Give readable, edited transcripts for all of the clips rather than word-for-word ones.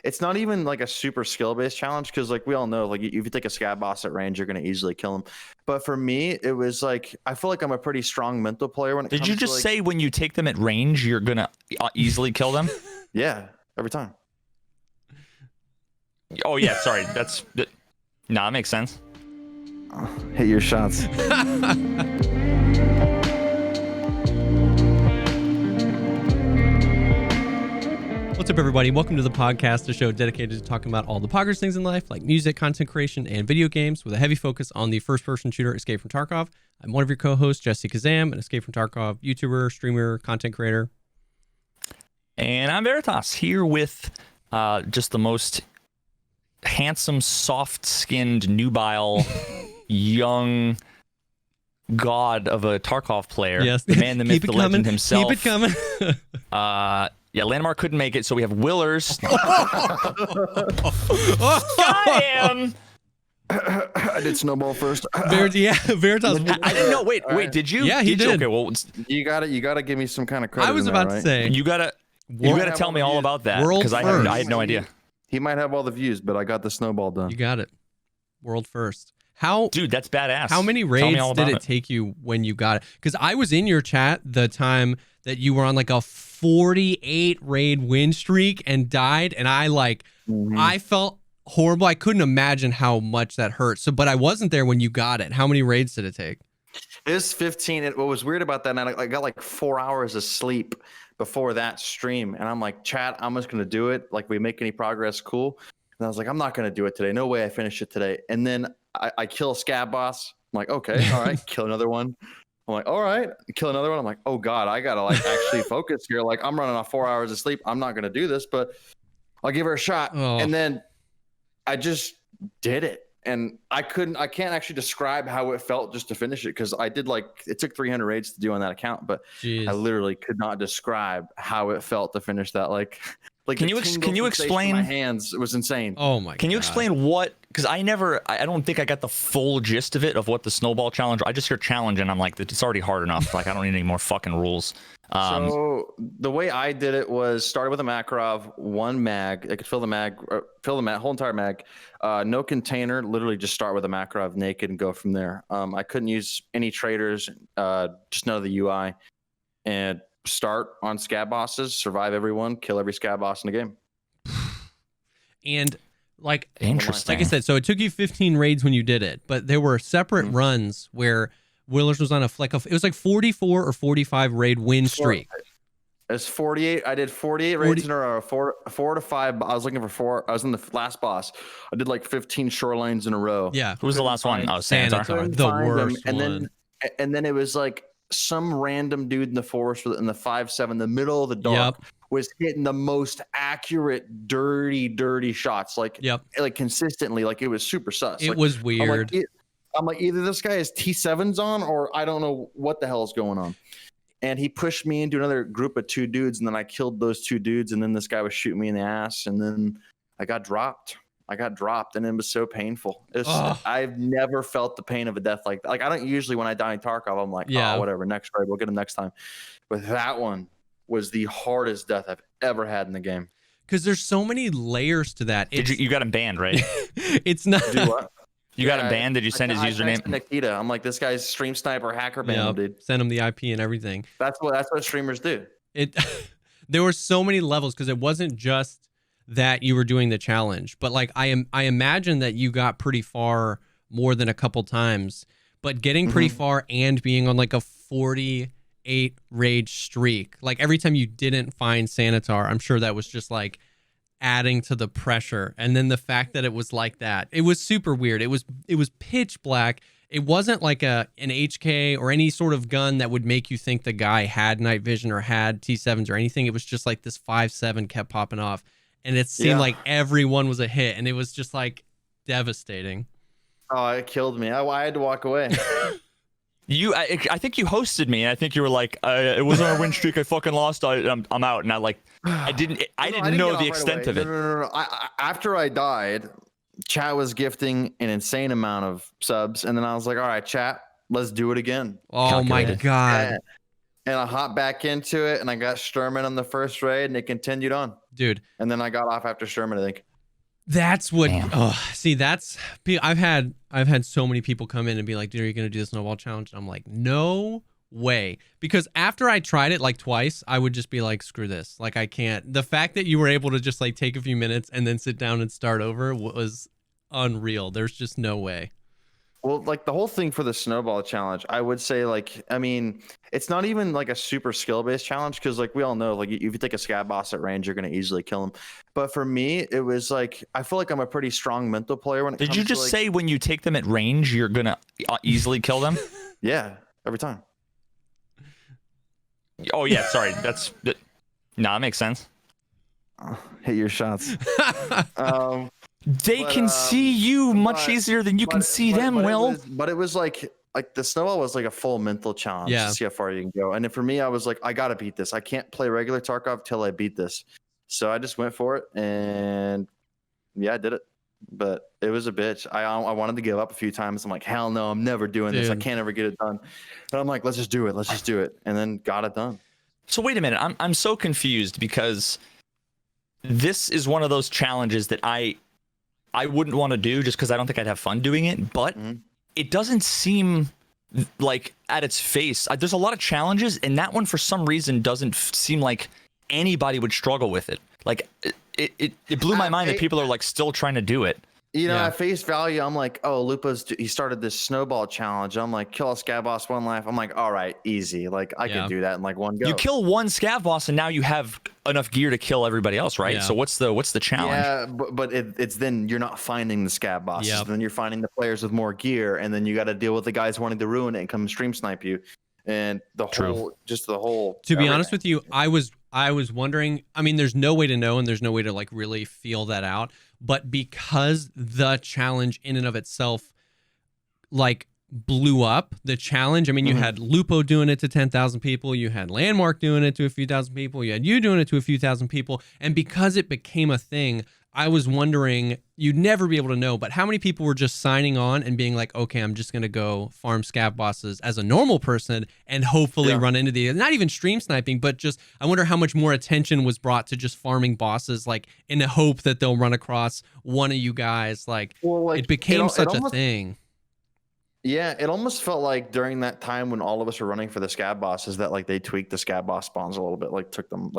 it's not even like a super skill based challenge because like we all know, like if you take a scab boss at range, you're gonna easily kill him. But for me, it was like I feel like I'm a pretty strong mental player when it comes to. Did you just say when you take them at range, you're gonna easily kill them? Yeah, every time. Oh yeah, sorry. That makes sense. Hit your shots. What's up, everybody? Welcome to the podcast, a show dedicated to talking about all the poggers things in life, like music, content creation, and video games, with a heavy focus on the first-person shooter Escape from Tarkov. I'm one of your co-hosts, Jessekazam, an Escape from Tarkov YouTuber, streamer, content creator. And I'm Veritas, here with just the most handsome, soft-skinned, nubile, young god of a Tarkov player. Yes. The man, the myth, the legend himself. Keep it coming. Yeah, Landmark couldn't make it, so we have WillerZ. Got him! I did snowball first. Veritas. I didn't know. Wait, did you? Yeah, he did. Okay, well, You gotta give me some kind of credit. I was about to say. you gotta tell me all about that because I had no idea. He might have all the views, but I got the snowball done. You got it. World first. Dude, that's badass. How many raids did it take you when you got it? Because I was in your chat the time that you were on like a 48 raid win streak and died, and I felt horrible. I couldn't imagine how much that hurt. But I wasn't there when you got it. How many raids did it take? It was 15. What was weird about that night, I got like 4 hours of sleep before that stream, and I'm like, chat, I'm just gonna do it. Like, we make any progress, cool. And I was like, I'm not gonna do it today. No way I finish it today. And then I kill a scab boss. I'm like, okay, all right, kill another one. I'm like, all right, kill another one. I'm like, oh God, I gotta like actually focus here. Like, I'm running off 4 hours of sleep. I'm not gonna do this, but I'll give her a shot. Oh. And then I just did it. And I can't actually describe how it felt just to finish it, because I did it took 300 raids to do on that account, but Jeez. I literally could not describe how it felt to finish that. Like can you explain? My hands, it was insane. Oh my! Can you explain what? Because I don't think I got the full gist of it of what the snowball challenge. I just hear challenge and I'm like, it's already hard enough. Like, I don't need any more fucking rules. So the way I did it was started with a Makarov, one mag. I could fill the whole entire mag. No container. Literally just start with a Makarov naked and go from there. I couldn't use any traders. Just none of the UI. And start on scab bosses, survive everyone, kill every scab boss in the game. And Interesting. Like I said, so it took you 15 raids when you did it, but there were separate runs where WillerZ was on it was like 44 or 45 raid win streak. It's 48. I did 48 raids in a row, four to five. I was looking for four. I was in the last boss. I did like 15 shorelines in a row. Yeah. Who was the last one? Oh, Sanitar. The worst one. And then it was like some random dude in the forest in the 5-7, the middle of the dark, was hitting the most accurate, dirty shots. Like consistently. Like, it was super sus. It was weird. I'm like, either this guy has T7s on, or I don't know what the hell is going on. And he pushed me into another group of two dudes, and then I killed those two dudes, and then this guy was shooting me in the ass, and then I got dropped. And it was so painful. I've never felt the pain of a death like that. Like, I don't usually, when I die in Tarkov, I'm like, oh, whatever, next raid, we'll get him next time. But that one was the hardest death I've ever had in the game. Because there's so many layers to that. You got him banned, right? It's not. Do what? You got him banned? Did you send his username? Nikita. I'm like, this guy's stream sniper hacker banned him, dude. Send him the IP and everything. That's what streamers do. There were so many levels, because it wasn't just that you were doing the challenge, but like I imagine that you got pretty far more than a couple times, but getting pretty far and being on like a 48 raid streak, like every time you didn't find Sanitar, I'm sure that was just like adding to the pressure. And then the fact that it was like that, it was super weird. It was pitch black. It wasn't like an HK or any sort of gun that would make you think the guy had night vision or had T7s or anything. It was just like this 5-7 kept popping off, and it seemed like everyone was a hit, and it was just like devastating. Oh, it killed me. I had to walk away. I think you hosted me, and I think you were like, it wasn't our win streak. I fucking lost. I'm out. And I didn't know the extent of it. No. After I died, chat was gifting an insane amount of subs, and then I was like, all right, chat, let's do it again. Oh my God. And I hopped back into it, and I got Sturman on the first raid, and it continued on. dude. And then I got off after Sherman, I think. That's what. Damn. Oh, see, that's. I've had so many people come in and be like, "Dude, are you gonna do the snowball challenge?" And I'm like, "No way," because after I tried it like twice, I would just be like, "Screw this!" Like I can't. The fact that you were able to just like take a few minutes and then sit down and start over was unreal. There's just no way. Well, like the whole thing for the snowball challenge, I would say, like, I mean, it's not even like a super skill-based challenge because, like, we all know, like, if you take a scab boss at range, you're gonna easily kill him. But for me, it was like I feel like I'm a pretty strong mental player when it comes to. Did you just say when you take them at range, you're gonna easily kill them? Yeah, every time. Oh yeah, sorry. That makes sense. Hit your shots. They can see you much easier than you can see them, Will. But it was like the snowball was like a full mental challenge to see how far you can go. And then for me, I was like, I gotta beat this. I can't play regular Tarkov till I beat this. So I just went for it, and yeah, I did it. But it was a bitch. I wanted to give up a few times. I'm like, hell no, I'm never doing this. I can't ever get it done. But I'm like, let's just do it. Let's just do it. And then got it done. So wait a minute. I'm so confused because this is one of those challenges that I wouldn't want to do just because I don't think I'd have fun doing it. But it doesn't seem like at its face. There's a lot of challenges, and that one for some reason doesn't seem like anybody would struggle with it. Like it blew my mind that people are like still trying to do it. You know, at face value, I'm like, oh, he started this snowball challenge. I'm like, kill a scab boss one life. I'm like, all right, easy. Like I could do that in like one go. You kill one scab boss, and now you have enough gear to kill everybody else, right? So what's the challenge? Yeah, but it's then you're not finding the scab bosses. Yep. Then you're finding the players with more gear, and then you got to deal with the guys wanting to ruin it and come stream snipe you. And the whole. To be honest with you, I was wondering. I mean, there's no way to know, and there's no way to like really feel that out. But because the challenge in and of itself, like blew up the challenge. I mean, you had Lupo doing it to 10,000 people. You had Landmark doing it to a few thousand people. You had you doing it to a few thousand people. And because it became a thing, I was wondering, you'd never be able to know, but how many people were just signing on and being like, okay, I'm just going to go farm scab bosses as a normal person and hopefully run into not even stream sniping, but just, I wonder how much more attention was brought to just farming bosses, like in the hope that they'll run across one of you guys. Like, it became such a thing. Yeah, it almost felt like during that time when all of us were running for the scab bosses that like they tweaked the scab boss spawns a little bit, like took them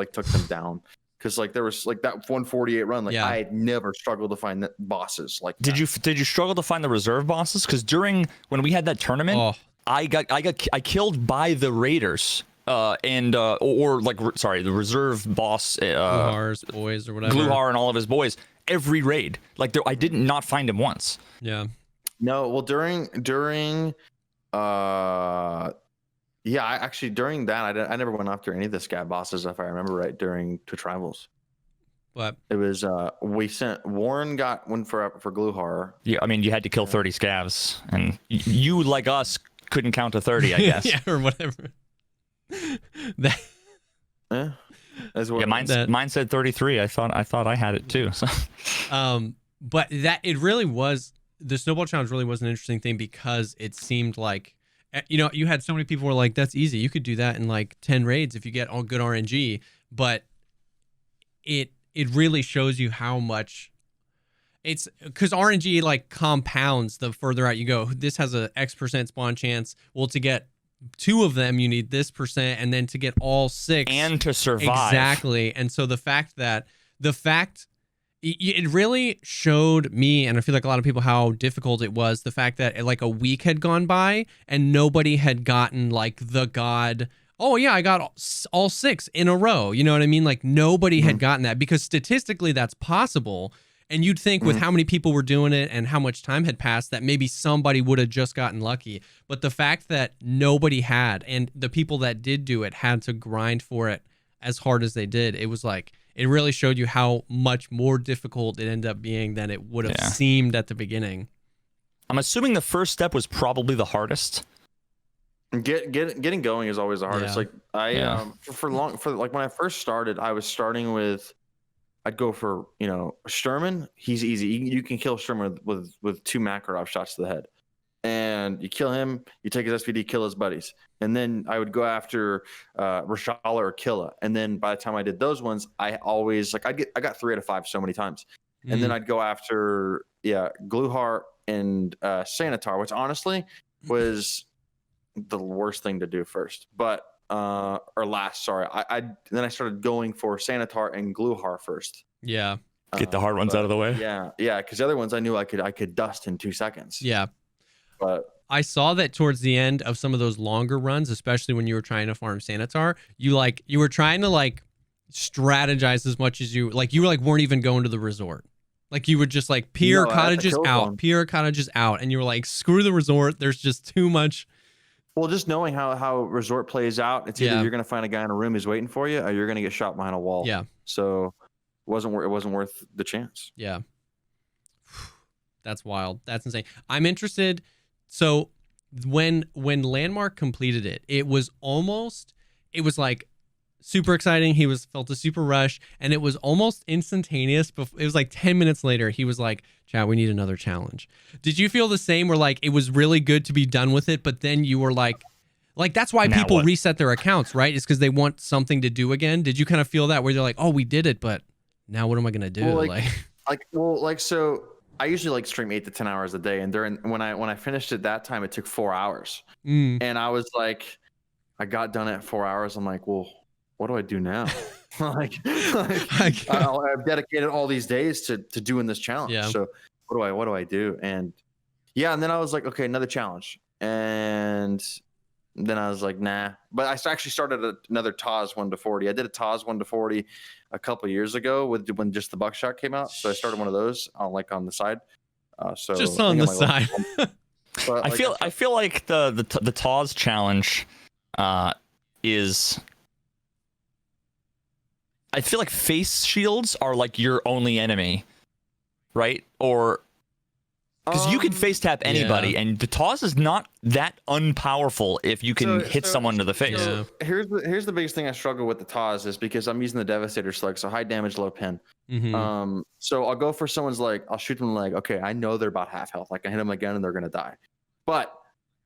down. Because like there was like that 148 run, like I had never struggled to find bosses. Like, did you struggle to find the reserve bosses? Because when we had that tournament, I killed by the raiders, the reserve boss, Gluhar's boys or whatever, Gluhar and all of his boys every raid. Like I did not find him once. Yeah. No, well during during that, I never went after any of the scab bosses, if I remember right, during Twitch Rivals. What? It was, we sent, Warren got one for Gluhar. Yeah, I mean, you had to kill 30 scavs, and you, like us, couldn't count to 30, I guess. Yeah, or whatever. Mine said 33. I thought I had it too. So. But it really was, the snowball challenge really was an interesting thing because it seemed like, you know, you had so many people who were like, that's easy. You could do that in like 10 raids if you get all good RNG. But it really shows you how much it's, because RNG like compounds the further out you go. This has a X% spawn chance. Well, to get 2 of them, you need this percent. And then to get all 6. And to survive. Exactly. And so it really showed me, and I feel like a lot of people, how difficult it was. The fact that like a week had gone by and nobody had gotten like the god, oh yeah, I got all 6 in a row. You know what I mean? Like nobody had gotten that, because statistically that's possible. And you'd think with how many people were doing it and how much time had passed that maybe somebody would have just gotten lucky. But the fact that nobody had, and the people that did do it had to grind for it as hard as they did, it was like, it really showed you how much more difficult it ended up being than it would have seemed at the beginning. I'm assuming the first step was probably the hardest. Getting going is always the hardest. Yeah. Like for when I first started, I was starting with, I'd go for, you know, Sturman. He's easy. You can kill Sturman with 2 Makarov shots to the head. and you kill him, you take his SVD, kill his buddies. And then I would go after Rashala or Killa. And then by the time I did those ones, I always I got 3 out of 5 so many times. And then I'd go after Gluhar and Sanitar, which honestly was the worst thing to do first. But or last, sorry. Then I started going for Sanitar and Gluhar first. Yeah. Get the hard ones out of the way. Yeah, because the other ones I knew I could dust in 2 seconds. Yeah. But I saw that towards the end of some of those longer runs, especially when you were trying to farm Sanitar, you were trying to strategize as much as you weren't even going to the resort. Like you would just Pier cottages out, Pier cottages out, and you were like, screw the resort. There's just too much. Well, just knowing how resort plays out, it's either you're gonna find a guy in a room who's waiting for you, or you're gonna get shot behind a wall. Yeah. So it wasn't worth the chance. Yeah. That's wild. That's insane. I'm interested. So when Landmark completed it, it was super exciting. He felt a super rush, and it was almost instantaneous. It was 10 minutes later. He was like, "Chat, we need another challenge." Did you feel the same? Where it was really good to be done with it, but then you were like that's why people reset their accounts, right? It's because they want something to do again. Did you kind of feel that where they're like, "Oh, we did it, but now what am I gonna do?" So I usually stream 8 to 10 hours a day, and when I finished it that time, it took 4 hours, and I was like, I got done at 4 hours. I'm like, well, what do I do now? I've dedicated all these days to doing this challenge. Yeah. So what do I do? And and then I was like, okay, another challenge, and then I was like, nah. But I actually started another Taz 1 to 40. I did a Taz 1 to 40 a couple years ago when just the buckshot came out. So I started one of those on the side. So just on the side. But I feel like the Taz challenge is. I feel like face shields are your only enemy, right? Or because you can face tap anybody, and the Taz is not that unpowerful if you can hit someone to the face. So here's the biggest thing I struggle with the Taz is because I'm using the Devastator slug, so high damage, low pin. Mm-hmm. So I'll go for someone's leg, I'll shoot them in the leg. Okay, I know they're about half health. I can hit them again and they're gonna die. But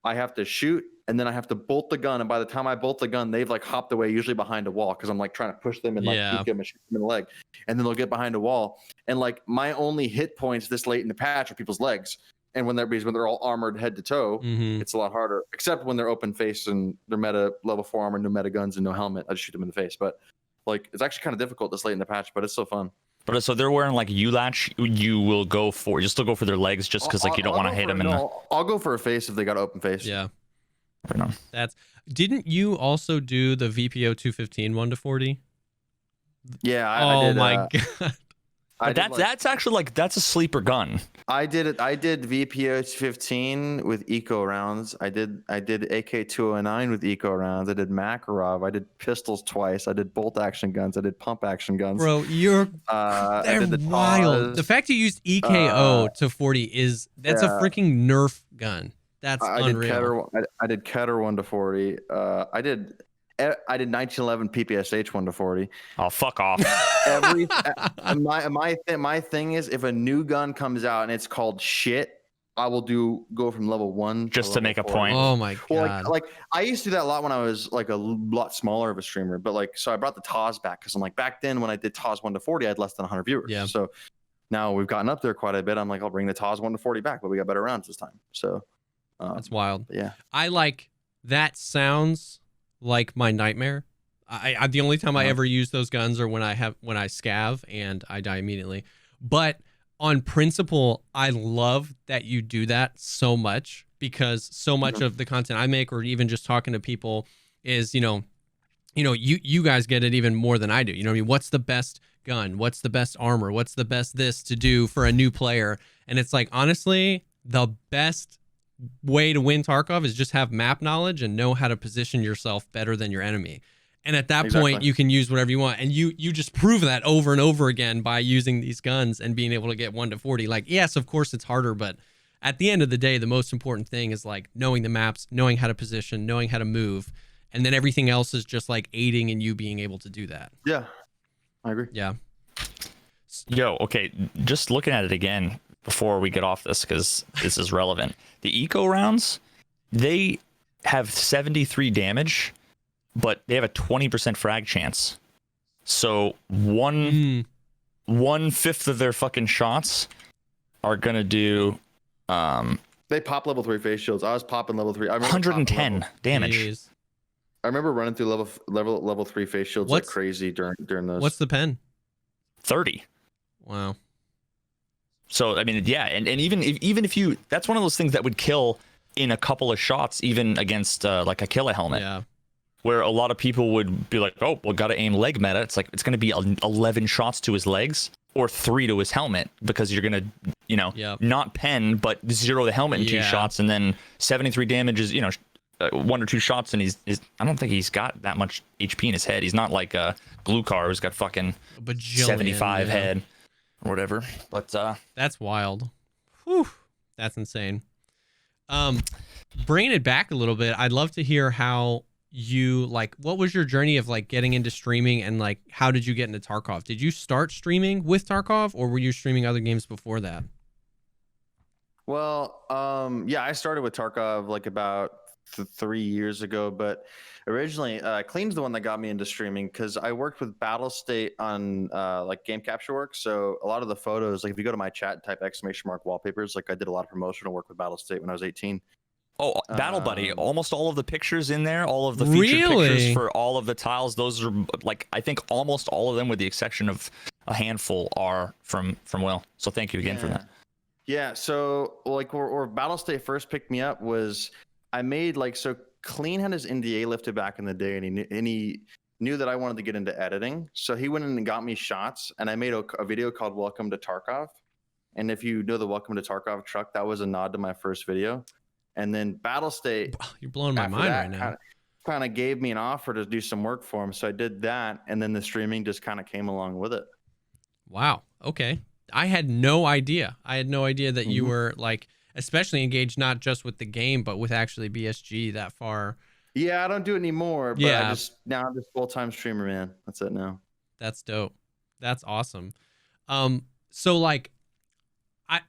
I have to shoot, and then I have to bolt the gun, and by the time I bolt the gun, they've hopped away, usually behind a wall, because I'm trying to push them and peek them and shoot them in the leg, and then they'll get behind a wall, and my only hit points this late in the patch are people's legs, and when they're all armored head to toe, it's a lot harder, except when they're open face and they're meta level 4 armor, no meta guns, and no helmet. I just shoot them in the face, but it's actually kind of difficult this late in the patch, but it's so fun. But so they're wearing U-latch. You will go for their legs just because you don't want to hit them. I'll go for a face if they got open face. Yeah. Didn't you also do the VPO 215 1 to 40? Yeah, I did. Oh my god. That's actually that's a sleeper gun. I did it. I did VPO 15 with eco rounds. I did AK 209 with eco rounds. I did Makarov. I did pistols twice. I did bolt action guns. I did pump action guns. Bro, they're wild. The fact you used EKO to 40 that's a freaking Nerf gun. That's unreal. I did Keter 1 to 40. I did 1911 PPSH 1 to 40. Oh, fuck off. My thing is, if a new gun comes out and it's called shit, I will go from level 1 just to make a point. Oh my god. Well, I used to do that a lot when I was a lot smaller of a streamer, but so I brought the Taz back because I'm back then when I did Taz 1 to 40, I had less than 100 viewers. Yeah. So now we've gotten up there quite a bit. I'm I'll bring the Taz 1 to 40 back, but we got better rounds this time. So that's wild. Yeah. That sounds like my nightmare. I the only time I ever use those guns are when I scav and I die immediately. But on principle, I love that you do that so much, because so much of the content I make, or even just talking to people, is you guys get it even more than I do. You know what I mean? What's the best gun? What's the best armor? What's the best this to do for a new player? And it's honestly, the best way to win Tarkov is just have map knowledge and know how to position yourself better than your enemy. And at that point, you can use whatever you want. And you just prove that over and over again by using these guns and being able to get 1 to 40. Yes, of course it's harder, but at the end of the day, the most important thing is knowing the maps, knowing how to position, knowing how to move. And then everything else is just aiding in you being able to do that. Yeah, I agree. Yeah. Yo, okay, just looking at it again, before we get off this, because this is relevant. The eco rounds, they have 73 damage, but they have a 20% frag chance. So one fifth of their fucking shots are gonna do. They pop level 3 face shields. I was popping level 3. I remember 110 damage. Jeez. I remember running through level 3 face shields like crazy during those. What's the pen? 30. Wow. So I mean, yeah, and even if you, that's one of those things that would kill in a couple of shots, even against like a killer helmet. Yeah. Where a lot of people would be like, oh, well, gotta aim leg meta. It's like it's gonna be 11 shots to his legs or 3 to his helmet, because you're gonna, not pen, but 0 the helmet in 2 shots, and then 73 damage is, 1 or 2 shots, and he's I don't think he's got that much HP in his head. He's not like a Glue Car who's got fucking 75 head or whatever. But that's wild. Whew, that's insane. Bringing it back a little bit, I'd love to hear how you, like, what was your journey of like getting into streaming, and like how did you get into Tarkov? Did you start streaming with Tarkov, or were you streaming other games before that? Well, yeah, I started with Tarkov like about 3 years ago, but originally Clean's the one that got me into streaming, because I worked with Battlestate on like game capture work. So a lot of the photos, like if you go to my chat, type ! wallpapers, like I did a lot of promotional work with Battlestate when I was 18. Oh, Battle Buddy, almost all of the pictures in there, all of the featured pictures for all of the tiles, those are like, I think almost all of them, with the exception of a handful, are from Will. So thank you again for that. Yeah, so like where Battlestate first picked me up was I made like, so Clean had his NDA lifted back in the day, and he knew that I wanted to get into editing. So he went in and got me shots, and I made a video called Welcome to Tarkov. And if you know the Welcome to Tarkov truck, that was a nod to my first video. And then Battlestate, you're blowing my mind right now. Kind of gave me an offer to do some work for him, so I did that, and then the streaming just kind of came along with it. Wow. Okay. I had no idea. That you were like, especially engaged not just with the game, but with actually BSG that far. Yeah, I don't do it anymore, but I'm just full-time streamer, man. That's it now. That's dope. That's awesome. So like,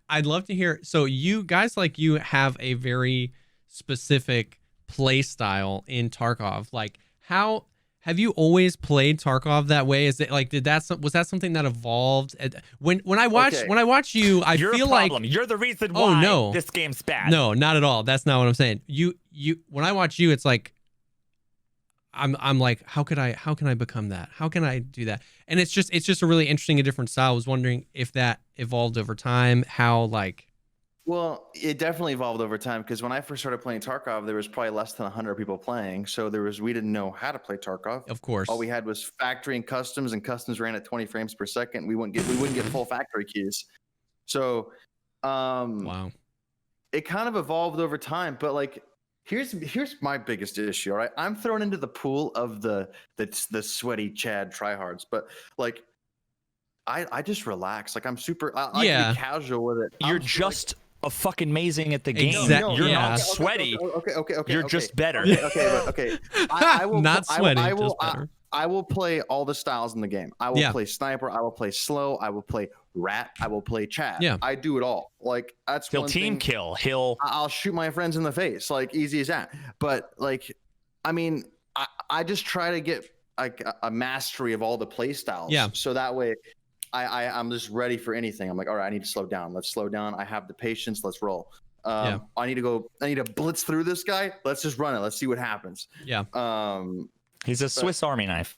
I'd love to hear. So you guys, like, you have a very specific play style in Tarkov. Like, how have you always played Tarkov that way? Is it like, was that something that evolved? When I watch you, I feel like you're the reason why this game's bad. No, not at all. That's not what I'm saying. You when I watch you, it's like I'm like, how can I become that? How can I do that? And it's just a really interesting and different style. I was wondering if that evolved over time, how like. Well, it definitely evolved over time, because when I first started playing Tarkov, there was probably less than 100 people playing. So we didn't know how to play Tarkov. Of course. All we had was factory and customs ran at 20 frames per second. We wouldn't get full factory keys. So wow. It kind of evolved over time, but like, here's my biggest issue. All right, I'm thrown into the pool of the sweaty Chad tryhards, but like, I just relax. Like, I'm super. I can be casual with it. You're just a fucking amazing at the game. Exactly. You're not sweaty. Okay. You're just better. Okay. I will not sweaty. Just better. I will play all the styles in the game. I will play sniper. I will play slow. I will play rat. I will play Chad. Yeah. I do it all. Like, that's He'll one team thing. kill. I'll shoot my friends in the face. Like, easy as that. But like, I mean, I just try to get like a mastery of all the play styles. Yeah. So that way, I'm just ready for anything. I'm like, all right, I need to slow down. Let's slow down. I have the patience. Let's roll. I need to blitz through this guy. Let's just run it. Let's see what happens. Yeah. He's a Swiss Army knife.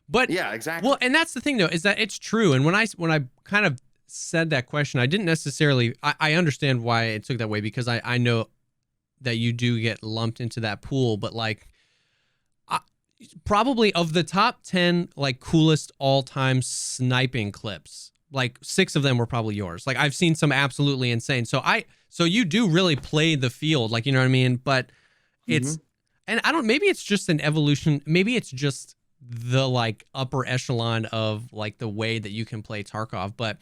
But yeah, exactly. Well, and that's the thing though, is that it's true. And when I kind of said that question, I didn't necessarily, I understand why it took that way, because I know that you do get lumped into that pool, but like, probably of the top 10 like coolest all-time sniping clips, like 6 of them were probably yours. Like, I've seen some absolutely insane. So you do really play the field, like, you know what I mean? But it's, and maybe it's just an evolution. Maybe it's just the like upper echelon of like the way that you can play Tarkov, but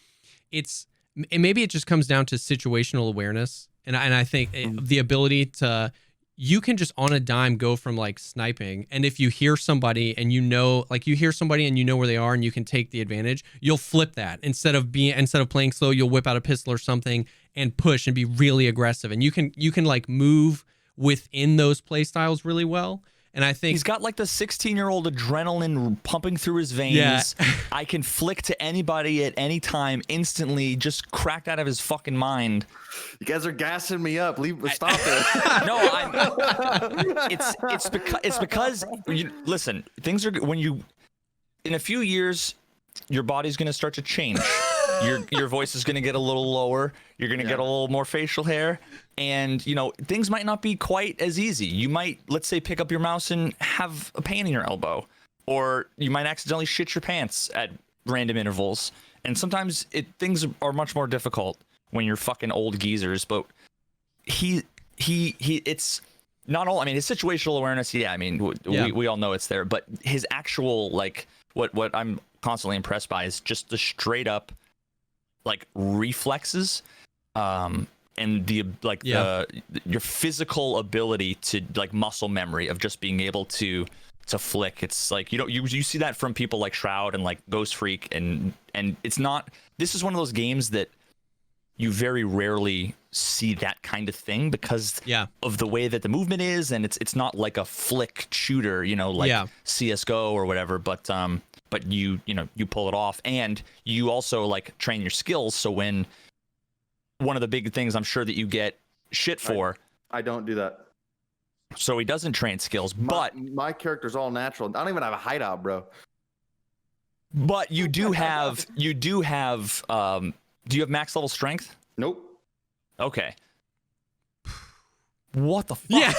maybe it just comes down to situational awareness. And I think the ability to, you can just on a dime go from like sniping, and if you hear somebody and you know where they are and you can take the advantage, you'll flip that. Instead of playing slow, you'll whip out a pistol or something and push and be really aggressive, and you can like move within those play styles really well. And I think he's got like the 16-year-old adrenaline pumping through his veins. Yeah. I can flick to anybody at any time instantly, just cracked out of his fucking mind. You guys are gassing me up. Stop it. No, it's because listen, things are when you in a few years your body's going to start to change. Your voice is going to get a little lower. You're going to get a little more facial hair, and things might not be quite as easy. You might, let's say, pick up your mouse and have a pain in your elbow, or you might accidentally shit your pants at random intervals. And sometimes things are much more difficult when you're fucking old geezers. But it's not all. I mean, his situational awareness. Yeah, I mean, we all know it's there. But his actual what I'm constantly impressed by is just the straight up reflexes, and your physical ability to muscle memory of just being able to flick. It's like you see that from people like Shroud and Ghost Freak, and it's not. This is one of those games that you very rarely see that kind of thing because of the way that the movement is, and it's not like a flick shooter, CS:GO or whatever, but you pull it off, and you also train your skills. So when one of the big things I'm sure that you get shit for, I don't do that. So he doesn't train skills, but my character's all natural. I don't even have a hideout, bro. But you do have do you have max level strength? Nope. Okay. What the fuck? Yeah.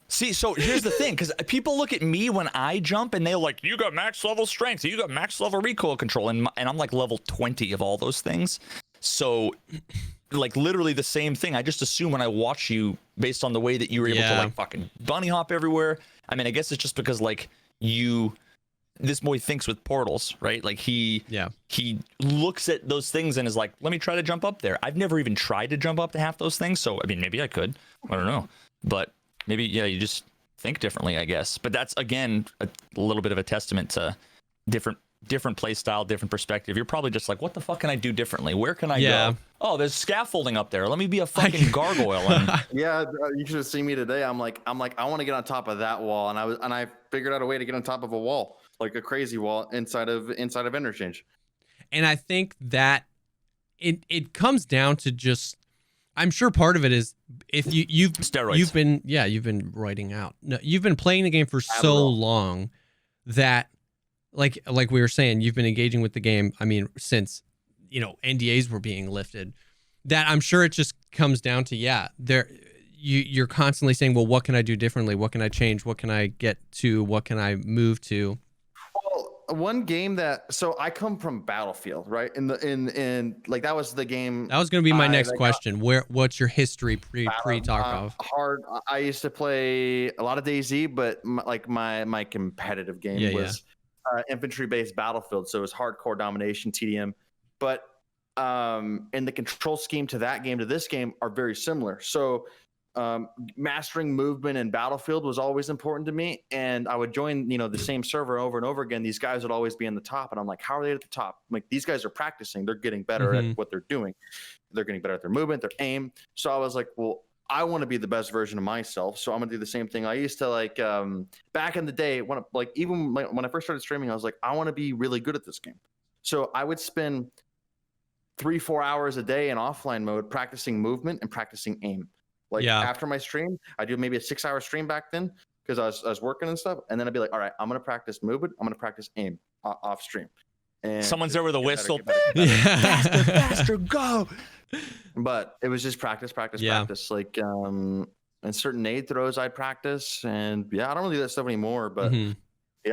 See, so here's the thing, because people look at me when I jump and they're like, you got max level strength, you got max level recoil control, and I'm level 20 of all those things. So literally the same thing. I just assume when I watch you, based on the way that you were able to fucking bunny hop everywhere. I mean, I guess it's just because this boy thinks with portals, right? He looks at those things and is like, let me try to jump up there. I've never even tried to jump up to half those things, so I mean, maybe I could. I don't know, but maybe you just think differently, I guess. But that's again a little bit of a testament to different play style, different perspective. You're probably just like, what the fuck can I do differently? Where can I go? Oh, there's scaffolding up there. Let me be a fucking gargoyle. Yeah, you should have seen me today. I'm like, I want to get on top of that wall, and I figured out a way to get on top of a wall, like a crazy wall inside of interchange. And I think that it comes down to just, I'm sure part of it is if you've steroids. You've been writing out. No, you've been playing the game for so long that like we were saying, you've been engaging with the game. I mean, since NDAs were being lifted, that I'm sure it just comes down to you're constantly saying, well, what can I do differently? What can I change? What can I get to? What can I move to? One game so I come from Battlefield, right? In that was the game. That was going to be my next question. What's your history pre Tarkov? Hard. I used to play a lot of DayZ, but my competitive game was infantry based Battlefield, so it was hardcore domination TDM. But and the control scheme to that game to this game are very similar. So mastering movement in Battlefield was always important to me, and I would join the same server over and over again. These guys would always be in the top, and I'm like, how are they at the top? I'm like, these guys are practicing, they're getting better at what they're doing, they're getting better at their movement, their aim. So I was like, well, I want to be the best version of myself, so I'm gonna do the same thing. I used to back in the day when when I first started streaming, I was like, I want to be really good at this game. So I would spend 3-4 hours a day in offline mode practicing movement and practicing aim. After my stream, I do maybe a 6-hour stream back then because I was working and stuff. And then I'd be like, all right, I'm going to practice movement. I'm going to practice aim off stream. And someone's there with a whistle. Faster, go. But it was just practice. And certain nade throws I'd practice. And I don't really do that stuff anymore. But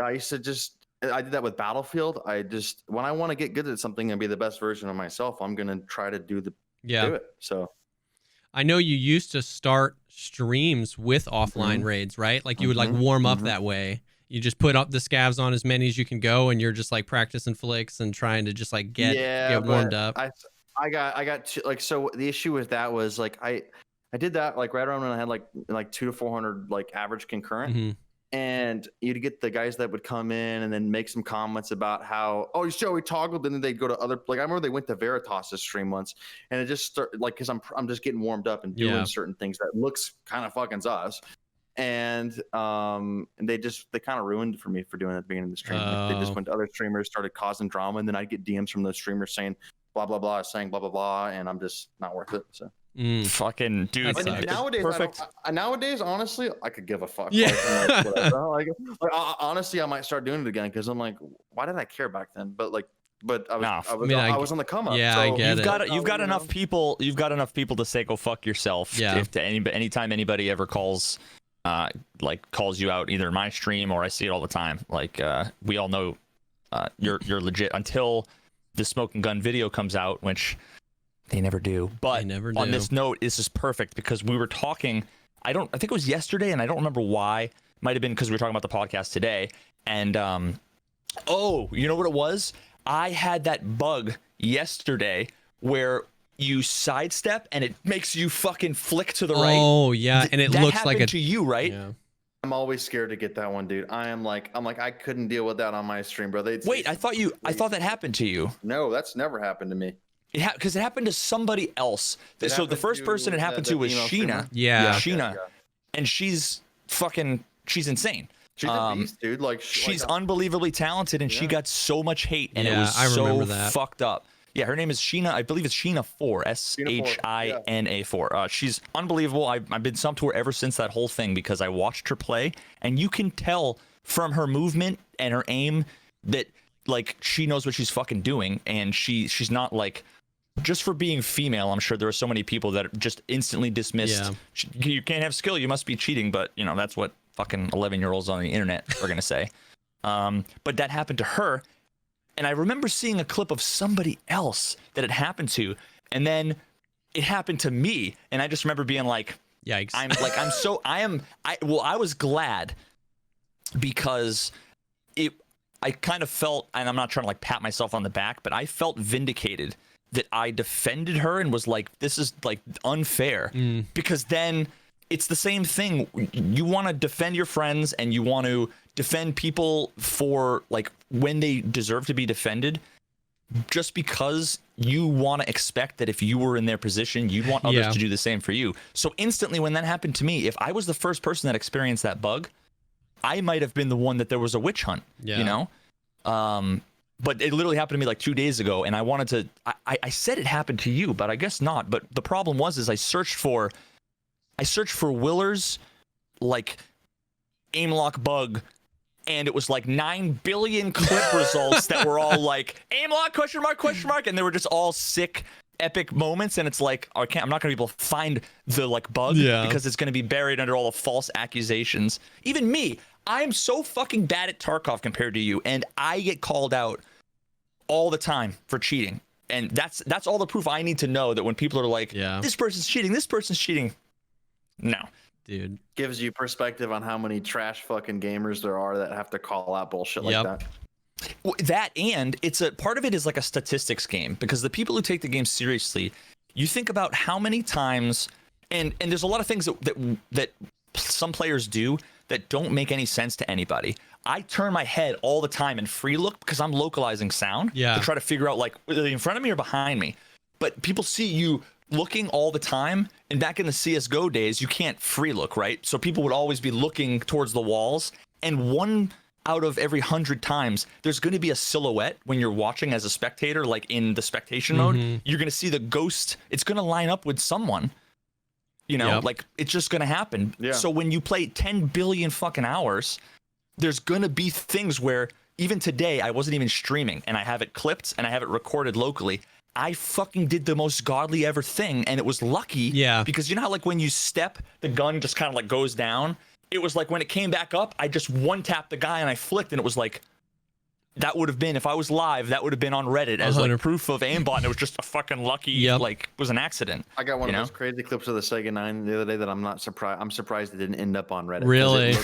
I used to I did that with Battlefield. When I want to get good at something and be the best version of myself, I'm going to try to do it. So. I know you used to start streams with offline raids, right? You would warm up that way. You just put up the scavs on as many as you can go, and you're just practicing flicks and trying to just get warmed up. I got so the issue with that was I I did that like right around when I had like 200 to 400 like average concurrent. Mm-hmm. And you'd get the guys that would come in and then make some comments about how, oh, Joey toggled, and then they'd go to other, like I remember they went to Veritas' stream once, and it just started like, because I'm just getting warmed up and doing certain things that looks kind of fucking sus, and they kind of ruined it for me for doing that at the beginning of the stream. Like, they just went to other streamers, started causing drama, and then I'd get DMs from those streamers saying blah blah blah, saying blah blah blah, and I'm just not worth it. So. Fucking dude. Nowadays, perfect. Nowadays, honestly, I could give a fuck. Yeah. Honestly, I might start doing it again because I'm like, why did I care back then? But I was on the come up. Yeah, so I get it. You've got enough people. You've got enough people to say go fuck yourself. Yeah. If anytime anybody ever calls you out, either in my stream or I see it all the time. Like we all know you're legit until the smoking gun video comes out, which. They never do. But on this note, this is perfect because we were talking. I think it was yesterday, and I don't remember why. Might have been because we were talking about the podcast today. And you know what it was? I had that bug yesterday where you sidestep and it makes you fucking flick to the right. Oh yeah, and it that looks like to you, right? Yeah. I'm always scared to get that one, dude. I'm like I couldn't deal with that on my stream, bro. Wait, I thought that happened to you. No, that's never happened to me. Because it happened to somebody else. So the first person it happened to was Sheena. Yeah. Sheena. And she's insane. She's a beast, dude. She's unbelievably talented, and she got so much hate, and it was so fucked up. Yeah, her name is Sheena. I believe it's Sheena 4, Shina 4. She's unbelievable. I've been subbed to her ever since that whole thing because I watched her play, and you can tell from her movement and her aim that like she knows what she's fucking doing, and she's not like. Just for being female, I'm sure there are so many people that just instantly dismissed. Yeah. You can't have skill. You must be cheating. But, that's what fucking 11-year-olds on the internet are going to say. But that happened to her. And I remember seeing a clip of somebody else that it happened to. And then it happened to me. And I just remember being like, yikes. I was glad because I kind of felt, and I'm not trying to like pat myself on the back, but I felt vindicated that I defended her and was like, this is like unfair because then it's the same thing. You want to defend your friends and you want to defend people for like when they deserve to be defended just because you want to expect that if you were in their position, you'd want others to do the same for you. So instantly when that happened to me, if I was the first person that experienced that bug, I might have been the one that there was a witch hunt, But it literally happened to me like 2 days ago, and I wanted to. I said it happened to you, but I guess not. But the problem was, I searched for WillerZ like aim lock bug, and it was like 9 billion clip results that were all like aim lock question mark, and they were just all sick, epic moments. And it's like I'm not gonna be able to find the like bug because it's gonna be buried under all the false accusations. Even me. I'm so fucking bad at Tarkov compared to you, and I get called out all the time for cheating. And that's all the proof I need to know that when people are like, this person's cheating. No. Dude. Gives you perspective on how many trash fucking gamers there are that have to call out bullshit like that. That, and it's a part of it is like a statistics game because the people who take the game seriously, you think about how many times, and there's a lot of things that some players do that don't make any sense to anybody. I turn my head all the time and free look because I'm localizing sound to try to figure out like, are they in front of me or behind me? But people see you looking all the time, and back in the CSGO days, you can't free look, right? So people would always be looking towards the walls, and 1 out of every 100 times, there's going to be a silhouette when you're watching as a spectator, like in the spectation mode. You're going to see the ghost. It's going to line up with someone. Like it's just going to happen. Yeah. So when you play 10 billion fucking hours, there's going to be things where even today, I wasn't even streaming and I have it clipped and I have it recorded locally. I fucking did the most godly ever thing. And it was lucky because you know how like when you step, the gun just kind of like goes down. It was like when it came back up, I just one tapped the guy and I flicked and it was like, that would have been, if I was live, that would have been on Reddit as like proof of aimbot, and it was just a fucking lucky, like, it was an accident. I got one of those crazy clips of the Sega 9 the other day that I'm not surprised. I'm surprised it didn't end up on Reddit. Really?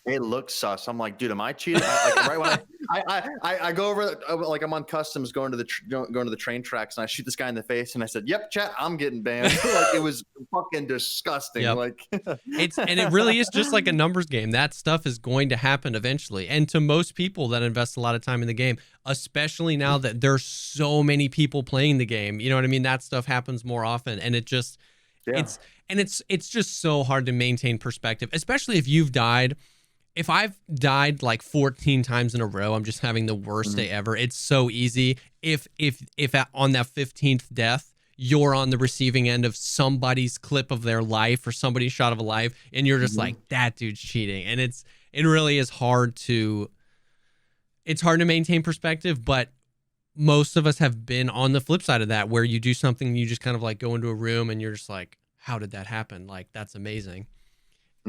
It looks sus. I'm like, dude, am I cheating? Right when I go over, like I'm on customs going to the train tracks, and I shoot this guy in the face, and I said, "Yep, chat, I'm getting banned." Like it was fucking disgusting. Yep. Like it really is just like a numbers game. That stuff is going to happen eventually. And to most people that invest a lot of time in the game, especially now that there's so many people playing the game, you know what I mean? That stuff happens more often, and it just it's just so hard to maintain perspective, especially if you've died. If I've died like 14 times in a row, I'm just having the worst day ever. It's so easy. If on that 15th death, you're on the receiving end of somebody's clip of their life or somebody's shot of a life, and you're just like, that dude's cheating. And it really is hard to maintain perspective, but most of us have been on the flip side of that, where you do something, you just kind of like go into a room and you're just like, how did that happen? Like, that's amazing.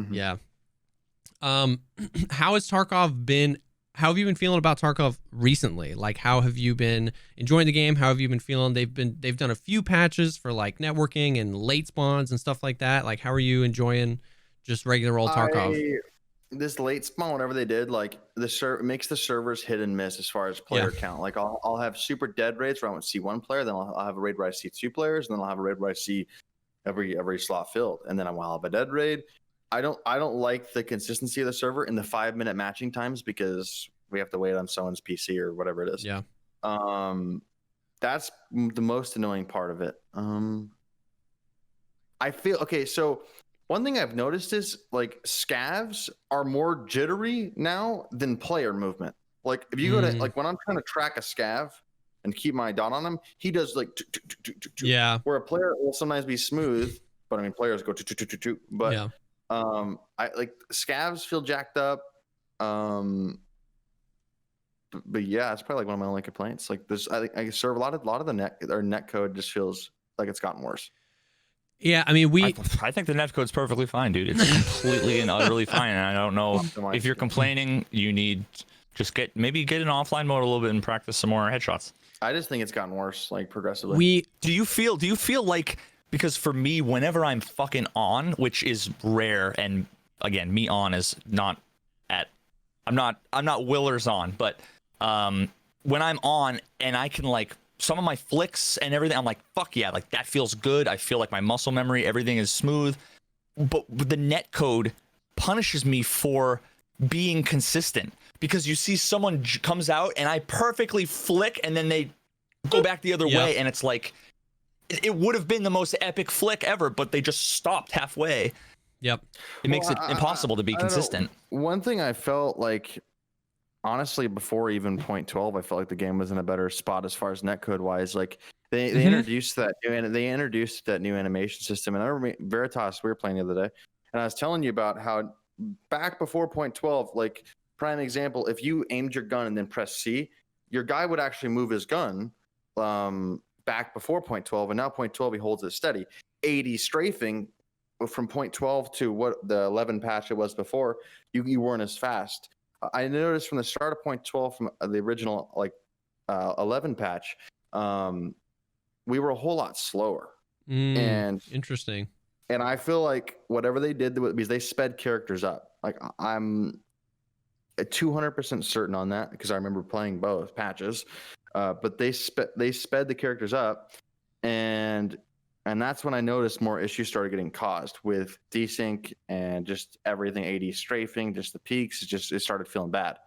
Yeah. How has Tarkov been? How have you been feeling about Tarkov recently? Like, how have you been enjoying the game? How have you been feeling? They've done a few patches for like networking and late spawns and stuff like that. Like, how are you enjoying just regular old Tarkov? This late spawn, whatever they did, like makes the servers hit and miss as far as player count. Like I'll have super dead raids where I won't see one player, then I'll have a raid where I see two players, and then I'll have a raid where I see every slot filled, and then I'll have a dead raid. I don't like the consistency of the server in the 5-minute matching times, because we have to wait on someone's PC or whatever it is. Yeah. That's the most annoying part of it. I feel okay. So one thing I've noticed is like scavs are more jittery now than player movement. Like if you go to like when I'm trying to track a scav and keep my dot on him, he does like yeah. Where a player will sometimes be smooth, but I mean players go but yeah. I like scavs feel jacked up. But yeah, it's probably like one of my only complaints. Like this, I serve a lot of the net code just feels like it's gotten worse. Yeah, I mean, I think the netcode's perfectly fine, dude. It's completely and utterly fine. And I don't know if you're complaining, you need just get in offline mode a little bit and practice some more headshots. I just think it's gotten worse, like progressively. Do you feel like, because for me, whenever I'm fucking on, which is rare, and again, me on is not at, I'm not WillerZ on, but when I'm on and I can like some of my flicks and everything, I'm like, fuck yeah, like that feels good. I feel like my muscle memory, everything is smooth. But the netcode punishes me for being consistent, because you see someone comes out and I perfectly flick and then they go back the other way, and it's like it would have been the most epic flick ever, but they just stopped halfway. Yep. It makes it impossible to be consistent. One thing I felt like, honestly, before even 0.12, I felt like the game was in a better spot as far as netcode wise. Like they introduced that new animation system, and I remember Veritas, we were playing the other day, and I was telling you about how back before 0.12, like prime example, if you aimed your gun and then press C, your guy would actually move his gun back before 0.12, and now 0.12 he holds it steady. 80 strafing from 0.12 to what the 11 patch it was before, you weren't as fast. I noticed from the start of 0.12, from the original 11 patch, we were a whole lot slower. And interesting. And I feel like whatever they did, because they sped characters up. Like I'm 200% certain on that, because I remember playing both patches. But they sped the characters up, and that's when I noticed more issues started getting caused with desync and just everything. 80 strafing, just the peaks. It started feeling bad.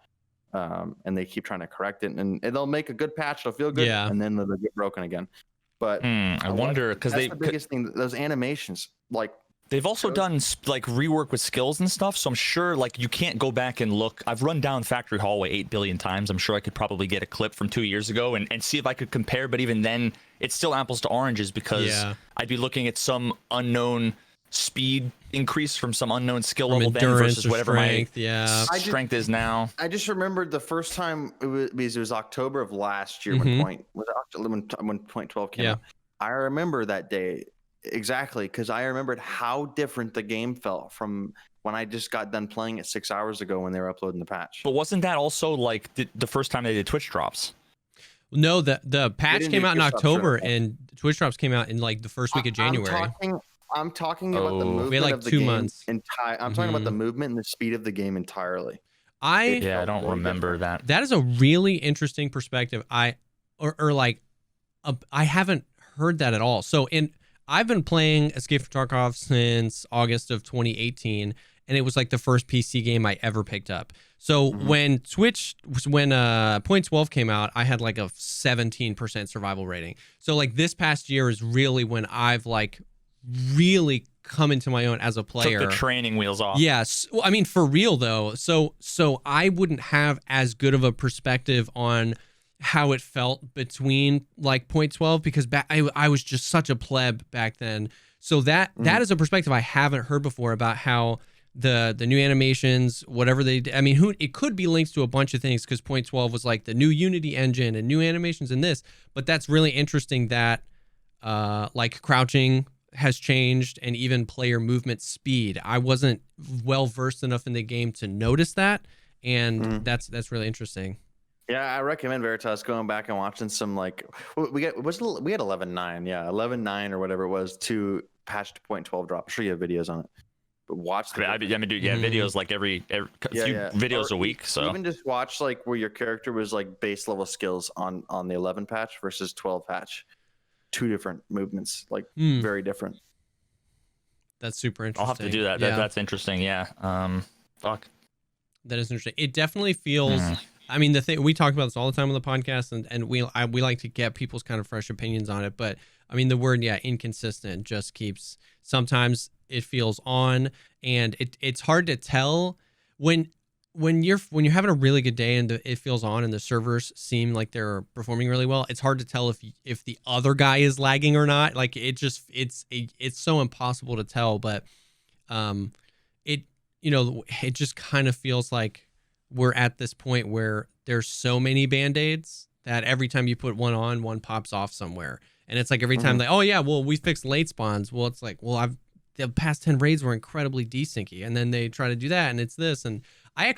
And they keep trying to correct it, and they'll make a good patch, it'll feel good, and then they'll get broken again. But I wonder, because the biggest thing, those animations, like they've also done like rework with skills and stuff. So I'm sure like you can't go back and look. I've run down Factory Hallway 8 billion times. I'm sure I could probably get a clip from 2 years ago and see if I could compare. But even then, it's still apples to oranges, because I'd be looking at some unknown speed increase from some unknown skill level then versus whatever strength, my strength is now. I just remembered the first time it was October of last year when 0.12 came out. I remember that day exactly, because I remembered how different the game felt from when I just got done playing it 6 hours ago when they were uploading the patch. But wasn't that also like the first time they did Twitch drops? No, the patch came out in October, and Twitch drops came out in like the first week of January. I'm talking about the movement We had like of the 2 game months. I'm talking about the movement and the speed of the game entirely. I don't remember that. That is a really interesting perspective. I haven't heard that at all. So I've been playing Escape from Tarkov since August of 2018, and it was like the first PC game I ever picked up. So when Point 12 came out, I had like a 17% survival rating. So like this past year is really when I've like really come into my own as a player. Took the training wheels off. Yes. Well, I mean, for real though. So I wouldn't have as good of a perspective on how it felt between like Point 12 because I was just such a pleb back then. So that is a perspective I haven't heard before about how the new animations, whatever they did. I mean, it could be linked to a bunch of things because Point 12 was like the new Unity engine and new animations in this. But that's really interesting that like crouching has changed and even player movement speed. I wasn't well versed enough in the game to notice that, and that's really interesting. Yeah, I recommend Veritas going back and watching some like we had 11.9, yeah, 11.9 or whatever it was to patch to Point 12 drop. I'm sure you have videos on it, but watch. Videos like every few videos a week. So even just watch like where your character was like base level skills on the 11 patch versus 12 patch. 2 different movements, like very different. That's super interesting. I'll have to do that. Yeah. That's interesting. Yeah. Fuck. That is interesting. It definitely feels. I mean, the thing we talk about this all the time on the podcast, and we like to get people's kind of fresh opinions on it. But I mean, the word inconsistent just keeps. Sometimes it feels on, and it's hard to tell when you're having a really good day and it feels on and the servers seem like they're performing really well. It's hard to tell if the other guy is lagging or not. Like it's so impossible to tell. But it just kind of feels like we're at this point where there's so many band-aids that every time you put one on, one pops off somewhere. And it's like every time we fixed late spawns. Well, it's like, the past 10 raids were incredibly desyncy. And then they try to do that and it's this. And I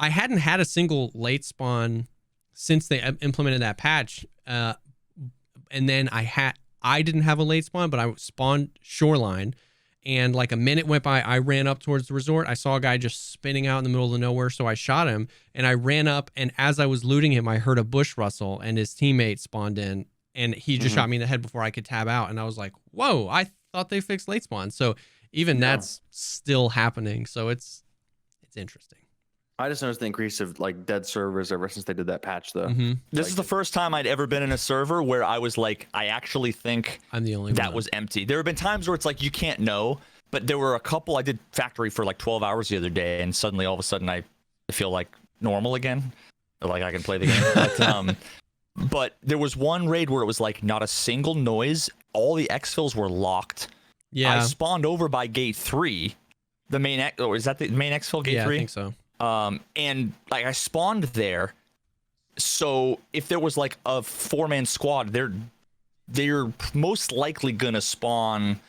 hadn't had a single late spawn since they implemented that patch. And then I didn't have a late spawn, but I spawned shoreline. And like a minute went by, I ran up towards the resort. I saw a guy just spinning out in the middle of nowhere, so I shot him. And I ran up, and as I was looting him, I heard a bush rustle, and his teammate spawned in, and he just shot me in the head before I could tab out. And I was like, whoa, I thought they fixed late spawn. So even that's still happening. So it's interesting. I just noticed the increase of like dead servers ever since they did that patch, though. This is the first time I'd ever been in a server where I was like, I actually think I'm the only that one. was empty. There have been times where it's like you can't know, but there were a couple. I did factory for like 12 hours the other day, and suddenly all of a sudden I feel like normal again, like I can play the game. But there was one raid where it was like not a single noise. All the exfils were locked. Yeah, I spawned over by gate 3. The main is that the main exfil gate 3? Yeah, I think so. And like I spawned there, so if there was like a 4-man squad, they're most likely gonna spawn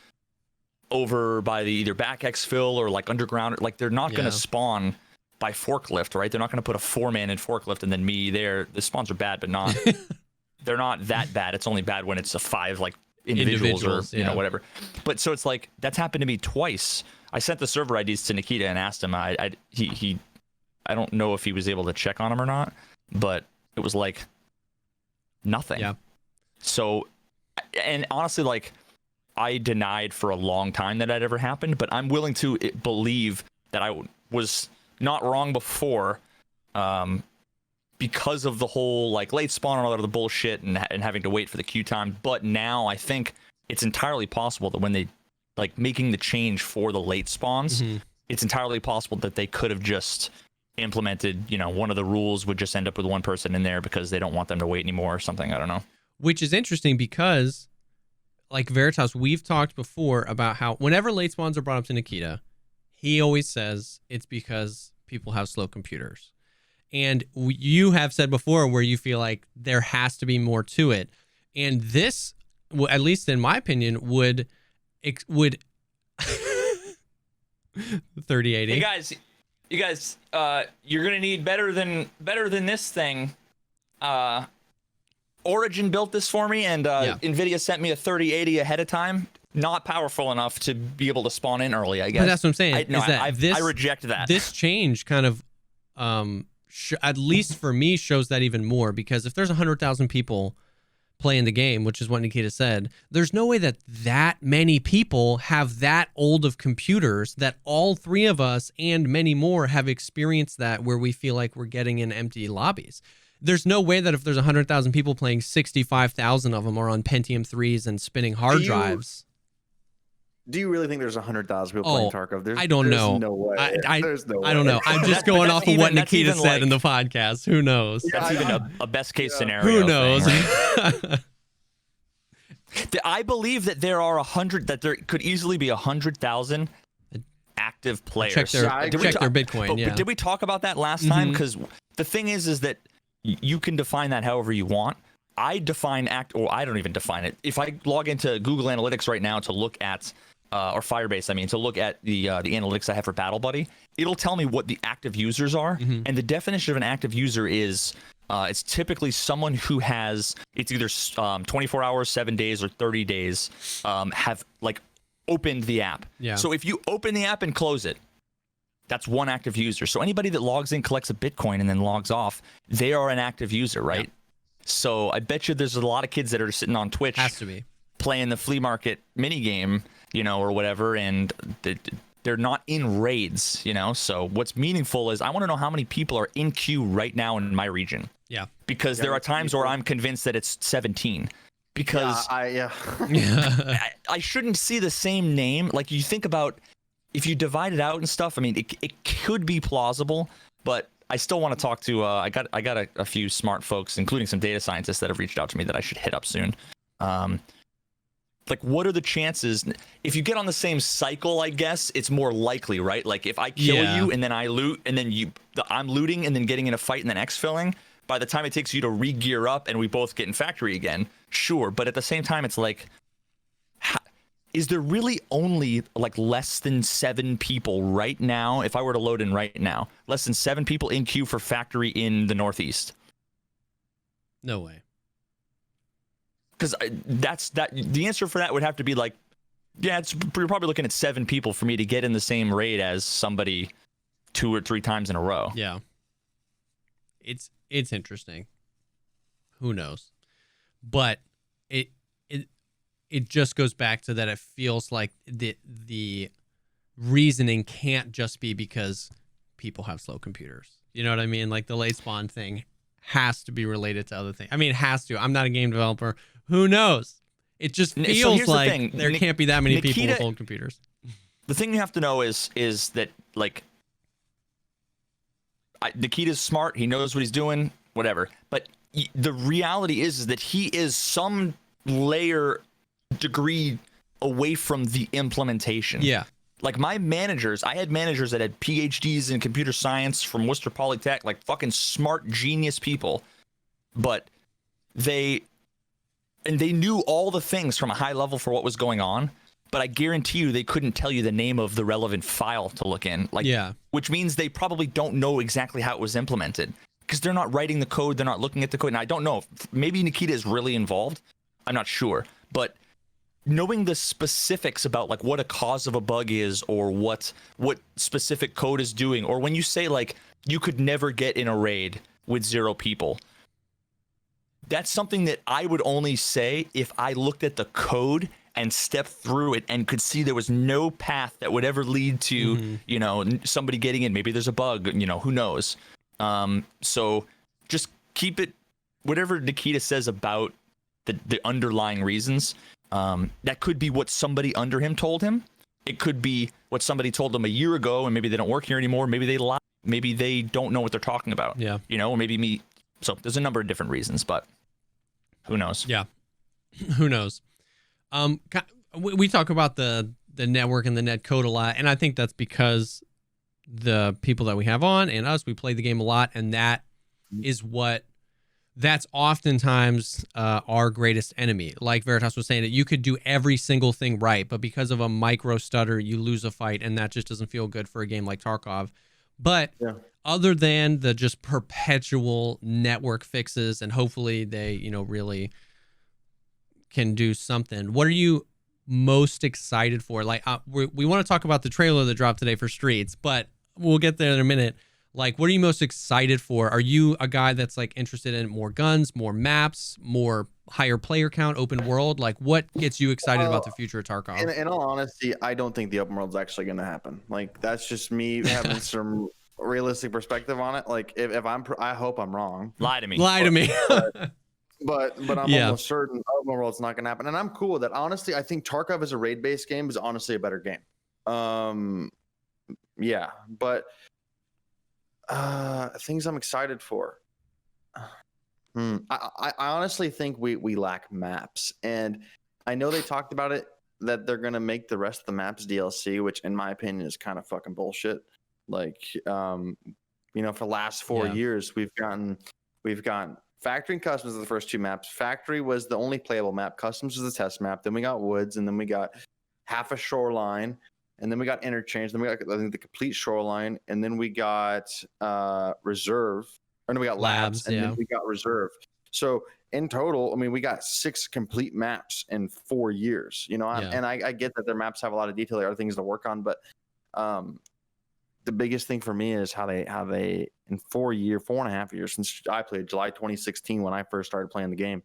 over by the either back exfil or like underground. Like they're not gonna spawn by forklift, right? They're not gonna put a 4-man in forklift and then me there. The spawns are bad, but not they're not that bad. It's only bad when it's a 5 like individuals or whatever. But so it's like that's happened to me twice. I sent the server IDs to Nikita and asked him. I don't know if he was able to check on him or not, but it was like nothing. Yeah. So, and honestly, like I denied for a long time that ever happened, but I'm willing to believe that I was not wrong before, because of the whole like late spawn and all that other bullshit and having to wait for the queue time. But now I think it's entirely possible that when they like making the change for the late spawns, it's entirely possible that they could have just implemented, one of the rules would just end up with one person in there because they don't want them to wait anymore or something. I don't know. Which is interesting because like Veritas, we've talked before about how whenever late spawns are brought up to Nikita, he always says it's because people have slow computers. And you have said before where you feel like there has to be more to it. And this, at least in my opinion, would 3080. Hey you guys, you're gonna need better than this thing. Origin built this for me, and Nvidia sent me a 3080 ahead of time. not powerful enough to be able to spawn in early, I guess. But that's what I'm saying. I reject that. This change kind of, at least for me, shows that even more, because if there's 100,000 people playing the game, which is what Nikita said, there's no way that many people have that old of computers, that all three of us and many more have experienced that, where we feel like we're getting in empty lobbies. There's no way that if there's 100,000 people playing, 65,000 of them are on Pentium 3s and spinning hard drives. Do you really think there's 100,000 people playing Tarkov? I don't know. No way. There's no way. I don't know. I'm just going off of what Nikita said in the podcast. Who knows? That's even a best case scenario. Who knows? Thing, right? I believe that there could easily be 100,000 active players. Check their Bitcoin. But did we talk about that last time? Because the thing is that you can define that however you want. I define I don't even define it. If I log into Google Analytics right now to look at or Firebase, to look at the analytics I have for Battle Buddy, it'll tell me what the active users are. And the definition of an active user is it's typically someone who has, it's either 24 hours, 7 days, or 30 days have like opened the app. Yeah. So if you open the app and close it, that's one active user. So anybody that logs in, collects a Bitcoin, and then logs off, they are an active user, right? Yep. So I bet you there's a lot of kids that are sitting on Twitch, has to be, playing the flea market mini game, or whatever, and they're not in raids, So what's meaningful is I want to know how many people are in queue right now in my region. Yeah. Because there are times where I'm convinced that it's 17. Because I shouldn't see the same name. Like, you think about if you divide it out and stuff. It could be plausible, but I still want to talk to. I got a few smart folks, including some data scientists, that have reached out to me that I should hit up soon. Like, what are the chances if you get on the same cycle? I guess it's more likely, right? Like, if I kill you and then I loot, and then I'm looting and then getting in a fight and then exfilling. By the time it takes you to re-gear up and we both get in factory again, sure. But at the same time, it's like, is there really only like less than 7 people right now? If I were to load in right now, less than 7 people in queue for factory in the Northeast? No way. Because the answer for that would have to be like, yeah, you're probably looking at 7 people for me to get in the same raid as somebody 2 or 3 times in a row. Yeah. It's interesting. Who knows? But it just goes back to that. It feels like the reasoning can't just be because people have slow computers. You know what I mean? Like, the late spawn thing has to be related to other things. It has to. I'm not a game developer. Who knows? It just feels like there can't be that many people with old computers. The thing you have to know is that, like, Nikita's smart. He knows what he's doing, whatever. But the reality is that he is some degree away from the implementation. Yeah. Like, my managers, I had managers that had PhDs in computer science from Worcester Polytech, like fucking smart, genius people. But they knew all the things from a high level for what was going on. But I guarantee you they couldn't tell you the name of the relevant file to look in. Like, which means they probably don't know exactly how it was implemented, because they're not writing the code. They're not looking at the code. And I don't know. Maybe Nikita is really involved. I'm not sure. But knowing the specifics about, like, what a cause of a bug is, or what specific code is doing, or when you say, like, you could never get in a raid with 0 people, that's something that I would only say if I looked at the code and stepped through it and could see there was no path that would ever lead to, somebody getting in. Maybe there's a bug, who knows? So just keep it, whatever Nikita says about the underlying reasons. That could be what somebody under him told him. It could be what somebody told him a year ago, and maybe they don't work here anymore. Maybe they lie. Maybe they don't know what they're talking about. Yeah. Or maybe me. So there's a number of different reasons, but who knows? Yeah. Who knows? We talk about the network and the net code a lot, and I think that's because the people that we have on and us, we play the game a lot, and that's oftentimes our greatest enemy. Like Veritas was saying, that you could do every single thing right, but because of a micro stutter, you lose a fight, and that just doesn't feel good for a game like Tarkov. But other than the just perpetual network fixes, and hopefully they, really can do something. What are you most excited for? Like, we want to talk about the trailer that dropped today for Streets, but we'll get there in a minute. Like, what are you most excited for? Are you a guy that's like interested in more guns, more maps, more higher player count, open world? Like, what gets you excited about the future of Tarkov? In all honesty, I don't think the open world's actually going to happen. Like, that's just me having some realistic perspective on it. Like, if I hope I'm wrong. Lie to me. But I'm almost certain open world's not going to happen. And I'm cool with that. Honestly, I think Tarkov as a raid-based game is honestly a better game. Yeah, but things I'm excited for. I honestly think we lack maps, and I know they talked about it that they're gonna make the rest of the maps DLC, which in my opinion is kind of fucking bullshit. Like, for the last 4 years we've gotten Factory and Customs are the first two maps. Factory was the only playable map. Customs was the test map. Then we got Woods, and then we got half a shoreline. And then we got Interchange. Then we got, I think, the complete shoreline. And then we got Reserve. Or no, we got Labs. And then we got Reserve. So in total, I mean, we got 6 complete maps in 4 years. And I get that their maps have a lot of detail. There are things to work on. But the biggest thing for me is how they in 4.5 years since I played, July 2016 when I first started playing the game.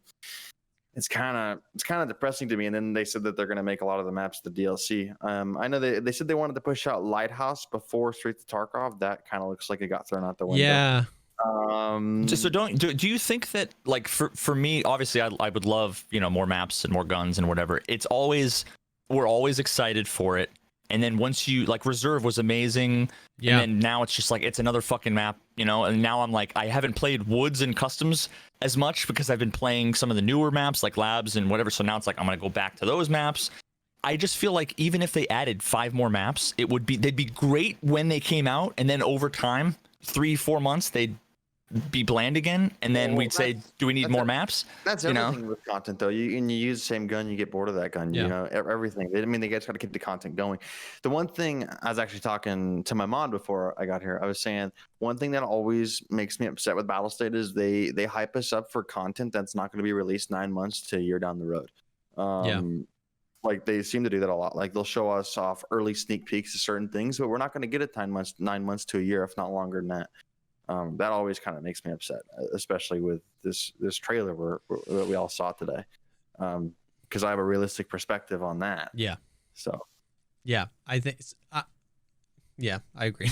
It's kind of depressing to me. And then they said that they're going to make a lot of the maps the DLC. I know they said they wanted to push out Lighthouse before Streets of Tarkov. That kind of looks like it got thrown out the window. Yeah. So do you think that, like, for me, obviously I would love, more maps and more guns and whatever. We're always excited for it. And then once you, like, Reserve was amazing. Yeah. And then now it's just like, it's another fucking map, and now I'm like, I haven't played Woods and Customs as much because I've been playing some of the newer maps like Labs and whatever. So now it's like, I'm going to go back to those maps. I just feel like even if they added 5 more maps, they'd be great when they came out. And then over time, 3-4 months, they'd be bland again. And then we'd say, do we need more maps? That's everything with content, though. You use the same gun, you get bored of that gun. Everything. I mean, they just got to keep the content going. The one thing I was actually talking to my mom before I got here, I was saying one thing that always makes me upset with Battlestate is they hype us up for content that's not going to be released 9 months to a year down the road. Like, they seem to do that a lot. Like, they'll show us off early sneak peeks of certain things, but we're not going to get it 9 months to a year, if not longer than that. That always kind of makes me upset, especially with this trailer that we all saw today, because I have a realistic perspective on that. Yeah. So. Yeah, I think. Yeah, I agree.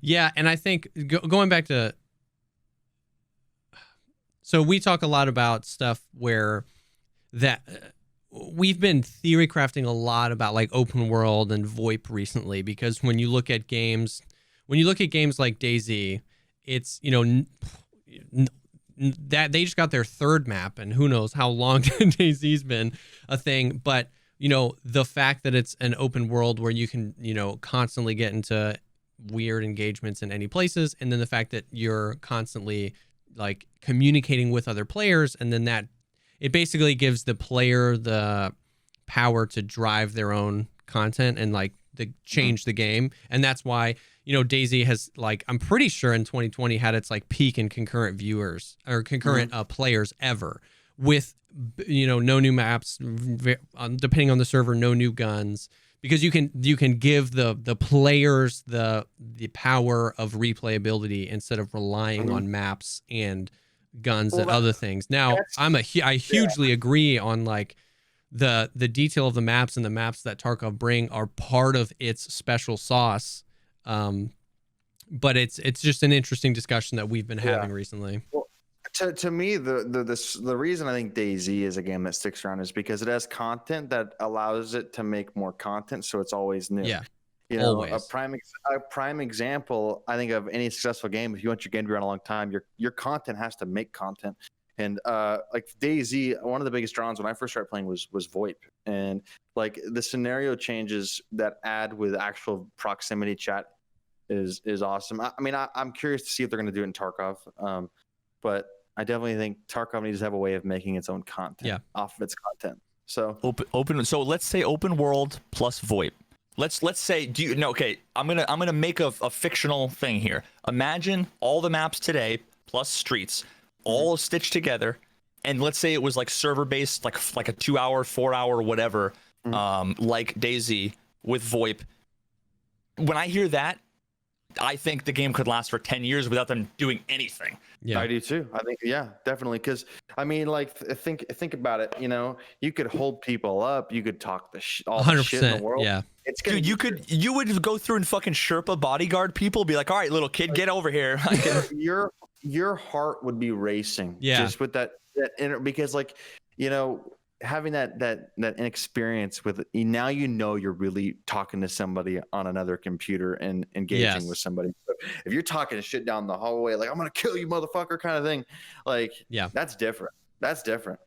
Yeah, and I think going back to. So we talk a lot about stuff where that we've been theory crafting a lot about, like, open world and VoIP recently, because when you look at games. When you look at games like DayZ, it's, that they just got their 3rd map, and who knows how long DayZ's been a thing. But, the fact that it's an open world where you can, constantly get into weird engagements in any places. And then the fact that you're constantly, like, communicating with other players. And then that it basically gives the player the power to drive their own content and, like, change the game. And that's why, DayZ has, like, I'm pretty sure in 2020 had its, like, peak in concurrent viewers or concurrent players ever, with, no new maps, depending on the server, no new guns, because you can give the players the power of replayability instead of relying on maps and guns and other things. Now, I hugely agree on, like, the detail of the maps, and the maps that Tarkov bring are part of its special sauce. But it's just an interesting discussion that we've been having recently. Well, to me, the reason I think DayZ is a game that sticks around is because it has content that allows it to make more content, so it's always new. Yeah, always. A prime example, I think, of any successful game. If you want your game to run a long time, your content has to make content. And like DayZ, one of the biggest draws when I first started playing was VoIP, and, like, the scenario changes that add with actual proximity chat is awesome. I mean, I'm curious to see if they're going to do it in Tarkov, but I definitely think Tarkov needs to have a way of making its own content off of its content. So open. So let's say open world plus VoIP. Let's say, okay, I'm gonna make a fictional thing here. Imagine all the maps today plus Streets all stitched together, and let's say it was like server based, like a 2 hour, 4 hour, whatever, like DayZ with VoIP. When I hear that, I think the game could last for 10 years without them doing anything. Yeah, I do too. I think, yeah, definitely. Because I mean, like, think about it. You know, you could hold people up. You could talk all the shit in the world. Yeah, it's gonna Dude, you would go through and fucking Sherpa bodyguard people, be like, all right, little kid, get over here. your heart would be racing. Yeah, just with that inner, because like, you know, having that inexperience with now, you know, you're really talking to somebody on another computer and engaging with somebody. So if you're talking shit down the hallway, like, I'm gonna kill you, motherfucker, kind of thing, like, that's different.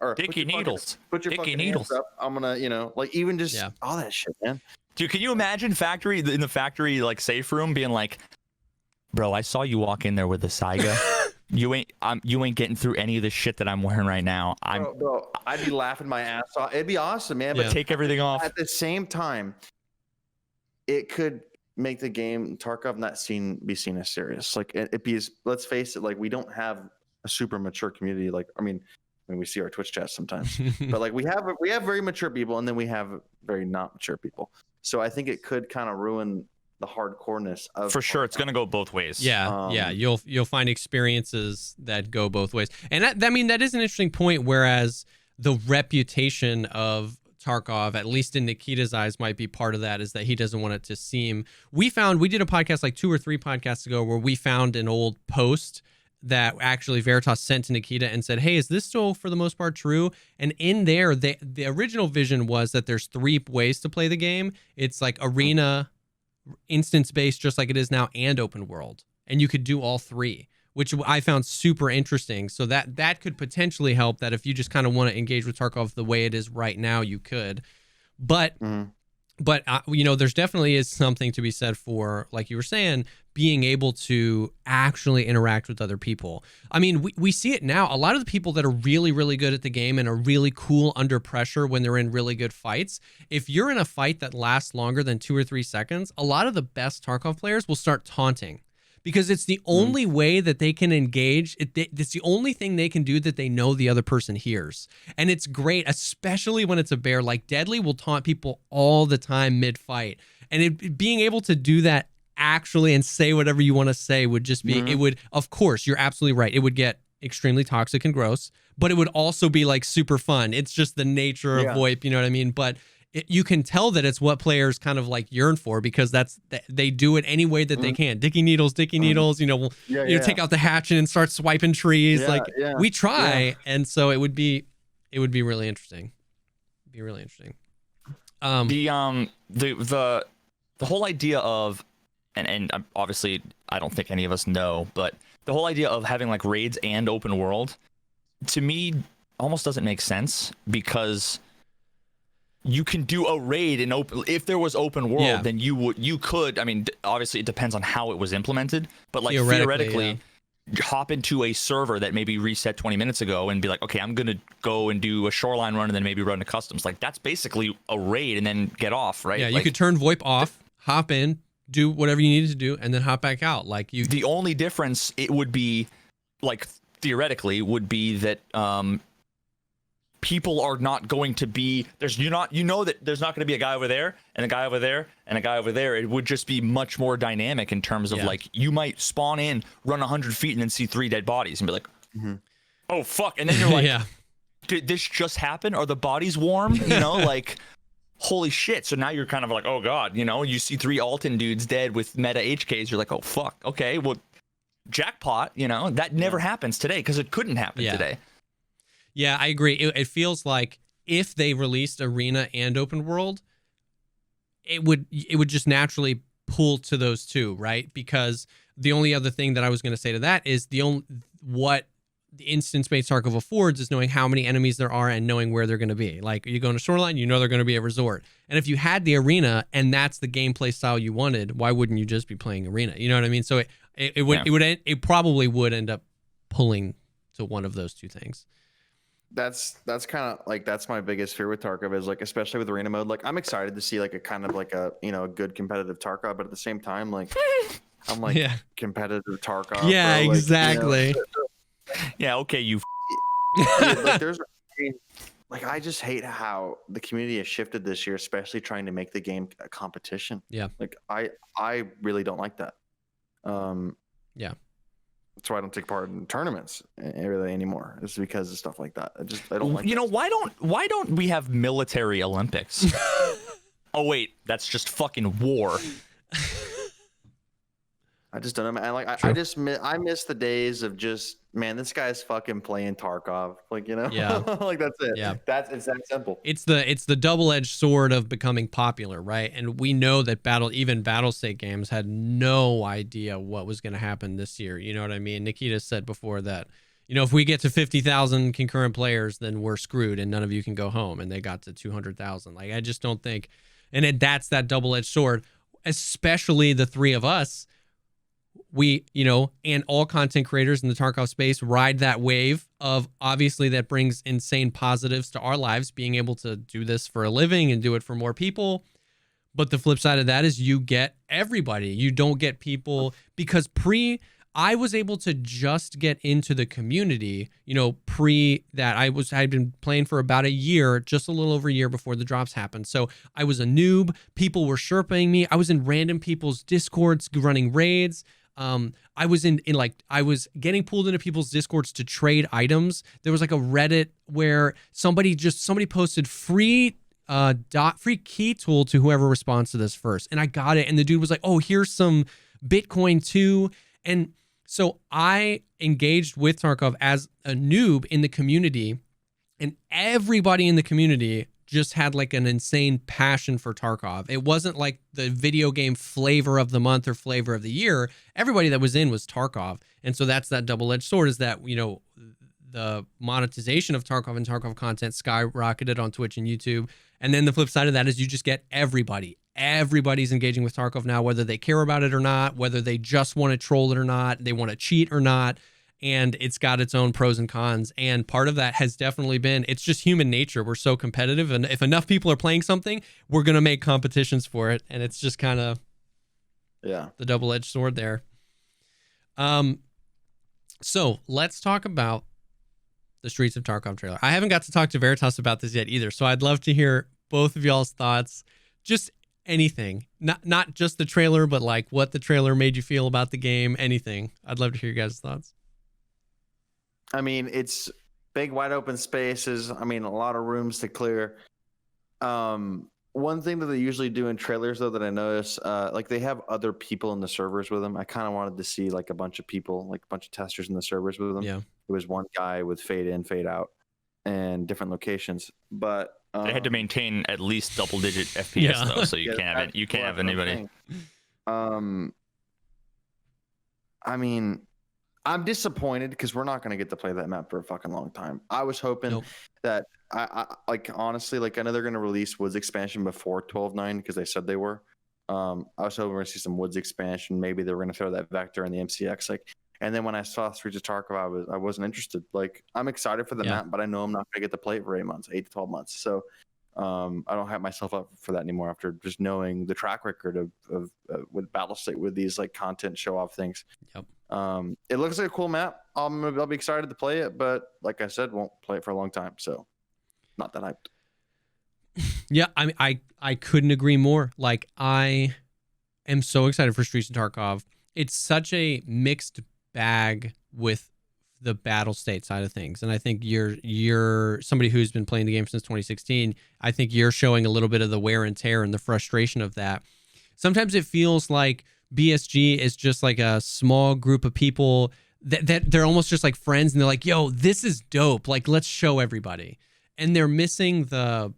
Or Dicky needles. Put your fucking needles up. I'm gonna, you know, like, even just all that shit, man. Dude, can you imagine in the factory like safe room being like, bro, I saw you walk in there with a Saiga. You ain't getting through any of the shit that I'm wearing right now. Bro, I'd be laughing my ass off. It'd be awesome, man. But take everything off. At the same time, it could make the game Tarkov not be seen as serious. Like, let's face it, like, we don't have a super mature community. Like, I mean, we see our Twitch chats sometimes, but like, we have very mature people, and then we have very not mature people. So I think it could kind of ruin the hardcoreness of. For sure, it's gonna go both ways. Yeah, you'll find experiences that go both ways, and that is an interesting point. Whereas the reputation of Tarkov, at least in Nikita's eyes, might be part of that, is that he doesn't want it to seem. We did a podcast like 2 or 3 podcasts ago where we found an old post that actually Veritas sent to Nikita and said, hey, is this still for the most part true? And in there, the original vision was that there's 3 ways to play the game. It's like arena, instance-based, just like it is now, and open world. And you could do all 3, which I found super interesting. So that could potentially help, that if you just kind of want to engage with Tarkov the way it is right now, you could. But you know, there's definitely is something to be said for, like you were saying, being able to actually interact with other people. I mean, we see it now. A lot of the people that are really, really good at the game and are really cool under pressure when they're in really good fights, if you're in a fight that lasts longer than 2 or 3 seconds, a lot of the best Tarkov players will start taunting. Because it's the only way that they can engage. It's the only thing they can do that they know the other person hears. And it's great, especially when it's a bear. Like, Deadly will taunt people all the time mid-fight. And being able to do that actually and say whatever you want to say would just be, it would, of course, you're absolutely right. It would get extremely toxic and gross, but it would also be like super fun. It's just the nature of VoIP, you know what I mean? But you can tell that it's what players kind of like yearn for, because they do it any way that they can. Dicky needles, you know, take out the hatchet and start swiping trees. We try. And so it would be really interesting. The whole idea of, and obviously I don't think any of us know, but the whole idea of having like raids and open world, to me, almost doesn't make sense, because you can do a raid in open. If there was open world, then you could. I mean, obviously it depends on how it was implemented, but like theoretically, hop into a server that maybe reset 20 minutes ago and be like, okay, I'm gonna go and do a shoreline run and then maybe run to customs. Like, that's basically a raid and then get off, right? Yeah, like, you could turn VoIP off, hop in, do whatever you needed to do, and then hop back out. Like, you. The only difference it would be, like, theoretically, would be that people are not going to be you know that there's not going to be a guy over there and a guy over there and a guy over there. It would just be much more dynamic in terms of like, you might spawn in, run 100 feet, and then see 3 dead bodies and be like, oh fuck, and then you're like, did this just happen? Are the bodies warm? You know, like, holy shit. So now you're kind of like, oh god, you know, you see 3 Alton dudes dead with meta HKs, you're like, oh fuck, okay, well, jackpot. You know, that never happens today, because it couldn't happen today. Yeah, I agree. It feels like if they released arena and open world, it would just naturally pull to those 2, right? Because the only other thing that I was going to say to that is what the instance-based Tarkov affords is knowing how many enemies there are and knowing where they're going to be. Like, you go into shoreline, you know they're going to be at resort. And if you had the arena and that's the gameplay style you wanted, why wouldn't you just be playing arena? You know what I mean? So it probably would end up pulling to one of those 2 things. That's kind of like, that's my biggest fear with Tarkov, is like, especially with arena mode. Like, I'm excited to see like a kind of like a, you know, a good competitive Tarkov, but at the same time, like, I'm like, competitive Tarkov. Yeah, bro. Like, exactly. You know, yeah, okay, you Like there's, like I just hate how the community has shifted this year, especially trying to make the game a competition. Yeah. Like I really don't like that. Yeah. That's why I don't take part in tournaments really anymore. It's because of stuff like that. I don't like. You know, why don't we have military Olympics? Oh wait, that's just fucking war. I just don't know. I miss the days of just, man, this guy's fucking playing Tarkov. Like, you know, Yeah. like that's it. Yeah. It's that simple. It's the double-edged sword of becoming popular, right? And we know that even Battlestate Games had no idea what was going to happen this year. You know what I mean? Nikita said before that, you know, if we get to 50,000 concurrent players, then we're screwed and none of you can go home. And they got to 200,000. Like, I just don't think, and that's that double-edged sword, especially the three of us. We, you know, and all content creators in the Tarkov space ride that wave of, obviously that brings insane positives to our lives, being able to do this for a living and do it for more people. But the flip side of that is you get everybody. You don't get people, because I was able to just get into the community, you know, pre that I'd been playing for about a year, just a little over a year before the drops happened. So I was a noob. People were Sherpaing me. I was in random people's Discords running raids. I was I was getting pulled into people's Discords to trade items. There was like a Reddit where somebody posted free key tool to whoever responds to this first. And I got it. And the dude was like, oh, here's some Bitcoin too. And so I engaged with Tarkov as a noob in the community, and everybody in the community just had like an insane passion for Tarkov. It wasn't like the video game flavor of the month or flavor of the year. Everybody that was in was Tarkov. And so that's that double-edged sword, is that, you know, the monetization of Tarkov and Tarkov content skyrocketed on Twitch and YouTube. And then the flip side of that is you just get everybody. Everybody's engaging with Tarkov now, whether they care about it or not, whether they just want to troll it or not, they want to cheat or not. And it's got its own pros and cons. And part of that has definitely been, it's just human nature. We're so competitive. And if enough people are playing something, we're going to make competitions for it. And it's just kind of the double-edged sword there. So let's talk about the Streets of Tarkov trailer. I haven't got to talk to Veritas about this yet either. So I'd love to hear both of y'all's thoughts. Just anything, not just the trailer, but like what the trailer made you feel about the game, anything. I'd love to hear you guys' thoughts. I mean, it's big, wide open spaces. I mean, a lot of rooms to clear. One thing that they usually do in trailers, though, that I notice, like they have other people in the servers with them. I kind of wanted to see like a bunch of people, like a bunch of testers in the servers with them. Yeah. It was one guy with fade in, fade out, and different locations. But they had to maintain at least double-digit FPS though, so you can't have anybody. I mean, I'm disappointed because we're not going to get to play that map for a fucking long time. I was hoping that I like, honestly, like I know they're going to release Woods expansion before 12.9 because they said they were. I was hoping we're going to see some Woods expansion. Maybe they were going to throw that Vector in the MCX. Like, and then when I saw Streets of Tarkov, I wasn't interested. Like, I'm excited for the map, but I know I'm not going to get to play it for 8 to 12 months. So I don't hype myself up for that anymore after just knowing the track record of with Battlestate, with these like content show off things. Yep. It looks like a cool map. I'll be excited to play it, but like I said, won't play it for a long time. So not that hyped. Yeah, I mean, I couldn't agree more. Like, I am so excited for Streets of Tarkov. It's such a mixed bag with the Battlestate side of things, and I think you're somebody who's been playing the game since 2016. I think you're showing a little bit of the wear and tear and the frustration of that. Sometimes it feels like BSG is just like a small group of people that they're almost just like friends, and they're like, yo, this is dope, like let's show everybody. And they're missing the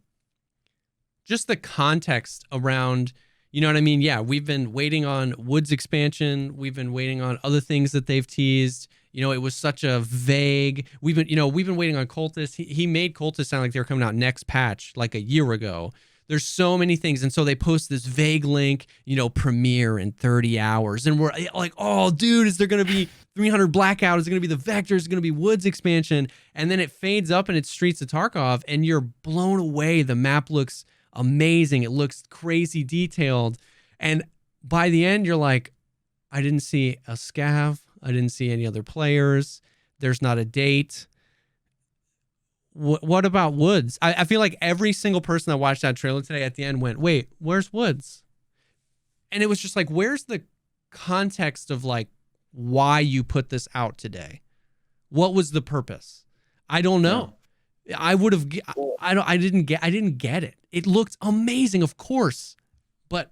context around, you know what I mean? Yeah, we've been waiting on Woods expansion. We've been waiting on other things that they've teased. You know, it was such a vague. We've been waiting on Cultist. He made Cultist sound like they were coming out next patch like a year ago. There's so many things. And so they post this vague link, you know, premiere in 30 hours. And we're like, oh, dude, is there going to be 300 Blackout? Is it going to be the Vector? Is it going to be Woods expansion? And then it fades up and it's Streets of Tarkov, and you're blown away. The map looks amazing. It looks crazy detailed. And by the end, you're like, I didn't see a scav. I didn't see any other players. There's not a date. what about Woods? I feel like every single person that watched that trailer today at the end went, wait, where's Woods? And it was just like, where's the context of like why you put this out today? What was the purpose? I don't know. Yeah. I would have. I didn't get it. It looked amazing, of course, but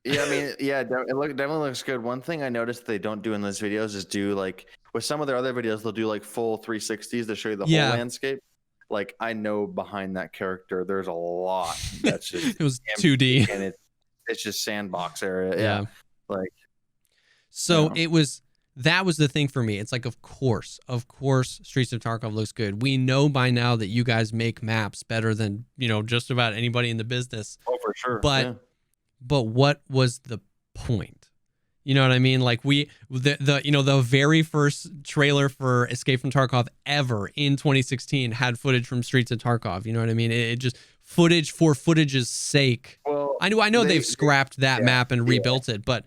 yeah, I mean, yeah, it definitely looks good. One thing I noticed they don't do in those videos is do like with some of their other videos, they'll do like full 360s to show you the whole landscape. Like I know behind that character, there's a lot that's just it was 2D and it's just sandbox area. Yeah. Like so that was the thing for me. It's like, of course, Streets of Tarkov looks good. We know by now that you guys make maps better than, just about anybody in the business. Oh, for sure. But what was the point? You know what I mean? Like the very first trailer for Escape from Tarkov ever in 2016 had footage from Streets of Tarkov. You know what I mean? It just footage for footage's sake. Well, I know they've scrapped that map and rebuilt it, but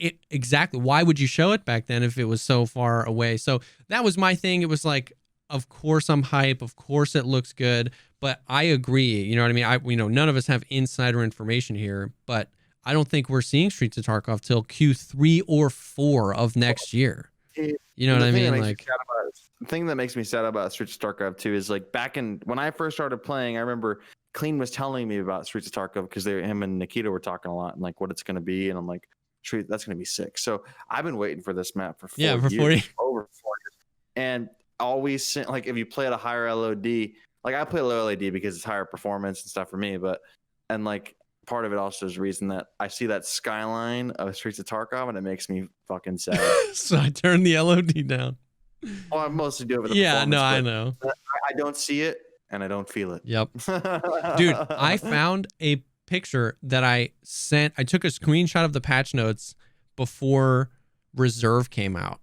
it exactly, why would you show it back then if it was so far away? So that was my thing. It was like, of course I'm hype, of course it looks good, but I agree. You know what I mean? None of us have insider information here, but I don't think we're seeing Streets of Tarkov till Q3 or 4 of next year. You know what I mean? Like the thing that makes me sad about Streets of Tarkov 2 is like when I first started playing, I remember Clean was telling me about Streets of Tarkov because him and Nikita were talking a lot and like what it's going to be, and I'm like, that's going to be sick. So I've been waiting for this map for 4 years, over 4 years, and always like if you play at a higher LOD, like I play low LOD because it's higher performance and stuff for me, and like part of it also is the reason that I see that skyline of Streets of Tarkov and it makes me fucking sad. So I turn the LOD down. Well, I mostly do it for the performance. No, I know. I don't see it and I don't feel it. Yep. Dude, I found a picture that I sent. I took a screenshot of the patch notes before Reserve came out,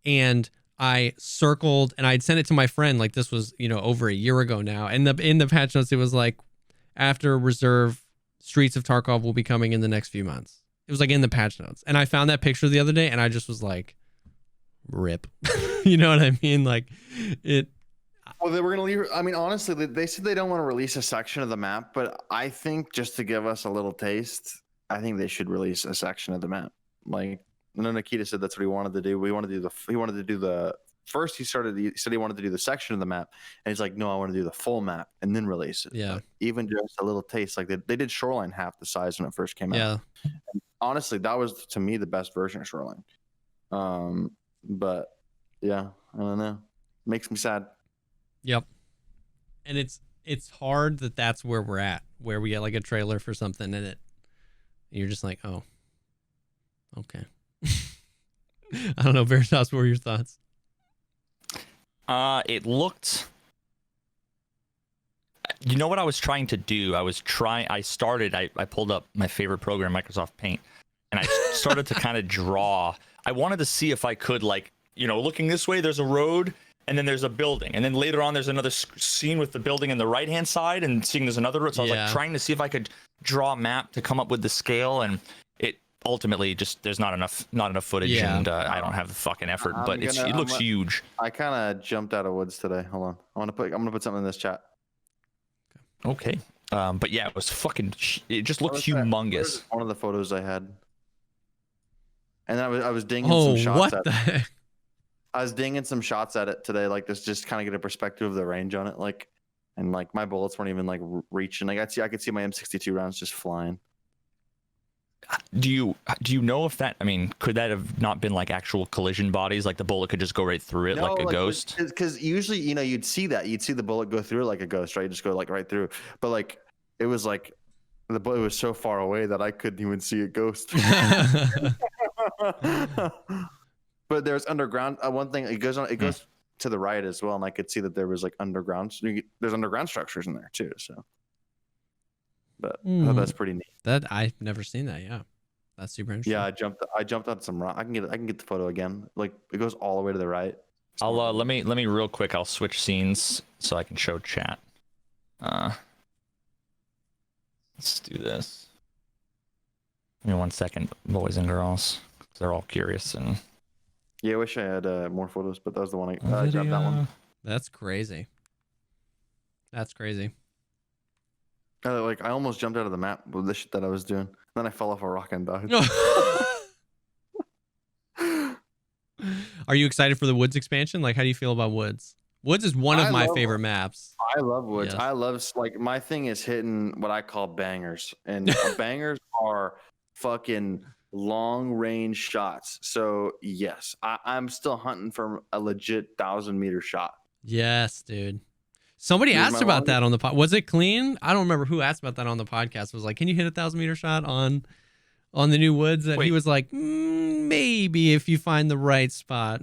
and I circled and I'd sent it to my friend. Like this was, over a year ago now. And in the patch notes, it was like, after Reserve, Streets of Tarkov will be coming in the next few months. It was like in the patch notes. And I found that picture the other day and I just was like, rip. You know what I mean? Like it. Well, they were going to leave. I mean, honestly, they said they don't want to release a section of the map, but I think just to give us a little taste, I think they should release a section of the map. Like, Nikita said that's what he wanted to do. He wanted to do the first. He said he wanted to do the section of the map, and he's like, no, I want to do the full map and then release it. Yeah. But even just a little taste, like they did Shoreline half the size when it first came out. Yeah. And honestly, that was to me the best version of Shoreline. But yeah, I don't know. Makes me sad. Yep. And it's hard that's where we're at, where we get like a trailer for something in it. And you're just like, oh, okay. I don't know, Veritas, what were your thoughts? It looked. You know what I was trying to do? I pulled up my favorite program, Microsoft Paint, and I started to kind of draw. I wanted to see if I could, like, looking this way, there's a road, and then there's a building, and then later on, there's another scene with the building in the right-hand side, and seeing there's another road. So I was like trying to see if I could draw a map to come up with the scale, and it ultimately just there's not enough footage, and I don't have the fucking effort. But it looks huge. I kind of jumped out of woods today. Hold on, I'm gonna put something in this chat. Okay. But yeah, it was fucking. It just looked humongous. One of the photos I had, and I was dinging some shots. What the heck? I was dinging some shots at it today, like this, just kind of get a perspective of the range on it, like, and like my bullets weren't even like reaching. Like I could see my M62 rounds just flying. Do you know if that? I mean, could that have not been like actual collision bodies? Like the bullet could just go right through it, like a ghost? Because usually, you'd see the bullet go through it like a ghost, right? Just go like right through. But like it was like the bullet was so far away that I couldn't even see a ghost. But there's underground. One thing it goes to the right as well, and I could see that there was like underground. There's underground structures in there too. So, but that's pretty neat. That I've never seen that. Yeah, that's super interesting. Yeah, I jumped on some rock. I can get the photo again. Like it goes all the way to the right. I'll let me real quick. I'll switch scenes so I can show chat. Let's do this. Give me 1 second, boys and girls. They're all curious and. Yeah, I wish I had more photos, but that was the one I grabbed that one. That's crazy. That's crazy. Like I almost jumped out of the map with the shit that I was doing. Then I fell off a rock and died. Are you excited for the Woods expansion? Like, how do you feel about Woods? Woods is one of my favorite maps. I love Woods. Yes. I love, like, my thing is hitting what I call bangers, and bangers are fucking long range shots. So yes, I'm still hunting for a legit 1,000-meter shot. Yes, dude. Somebody asked about that on the pod. Was it clean? I don't remember who asked about that on the podcast. It was like, can you hit a 1,000-meter shot on the new Woods? And he was like, maybe if you find the right spot.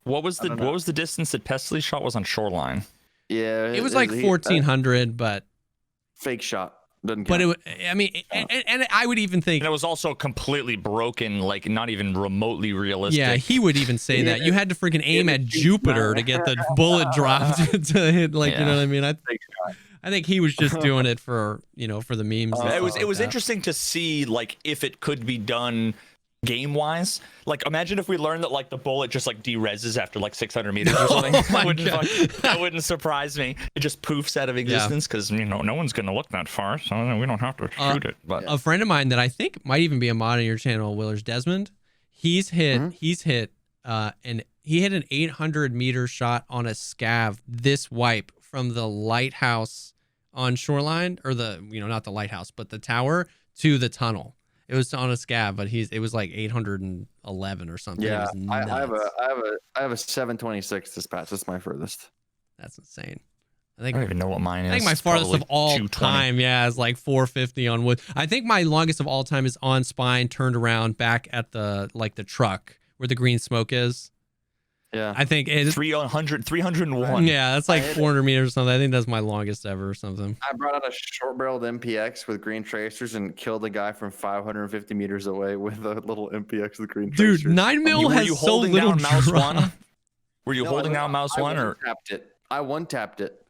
What was the distance that Pestley shot was on Shoreline? Yeah, it was like 1,400, but fake shot. Doesn't but count. I mean, and I would even think, and it was also completely broken, like not even remotely realistic. Yeah, he would even say that you had to freaking aim at Jupiter to get the bullet dropped to hit. Like, you know what I mean? I think he was just doing it for for the memes. It was interesting to see like if it could be done game wise. Like imagine if we learned that like the bullet just like de-reses after like 600 meters or something. That wouldn't surprise me. It just poofs out of existence because no one's gonna look that far, so we don't have to shoot it. But a friend of mine that I think might even be a mod on your channel, WillerZ Desmond, he's hit an 800-meter shot on a scav this wipe from the lighthouse on Shoreline, or the not the lighthouse but the tower to the tunnel. It was on a scav, but it was like 811 or something. Yeah, I have a 726 dispatch. That's my furthest. That's insane. I don't even know what mine is. I think my farthest of all time, is like 450 on wood. I think my longest of all time is on spine, turned around, back at the truck where the green smoke is. Yeah, I think it's 301. Yeah, that's like 400 meters or something. I think that's my longest ever or something. I brought out a short-barreled MPX with green tracers and killed a guy from 550 meters away with a little MPX with green tracers. Dude, 9mm has so little mouse drop. one? Were you holding down mouse one or tapped it? I one-tapped it.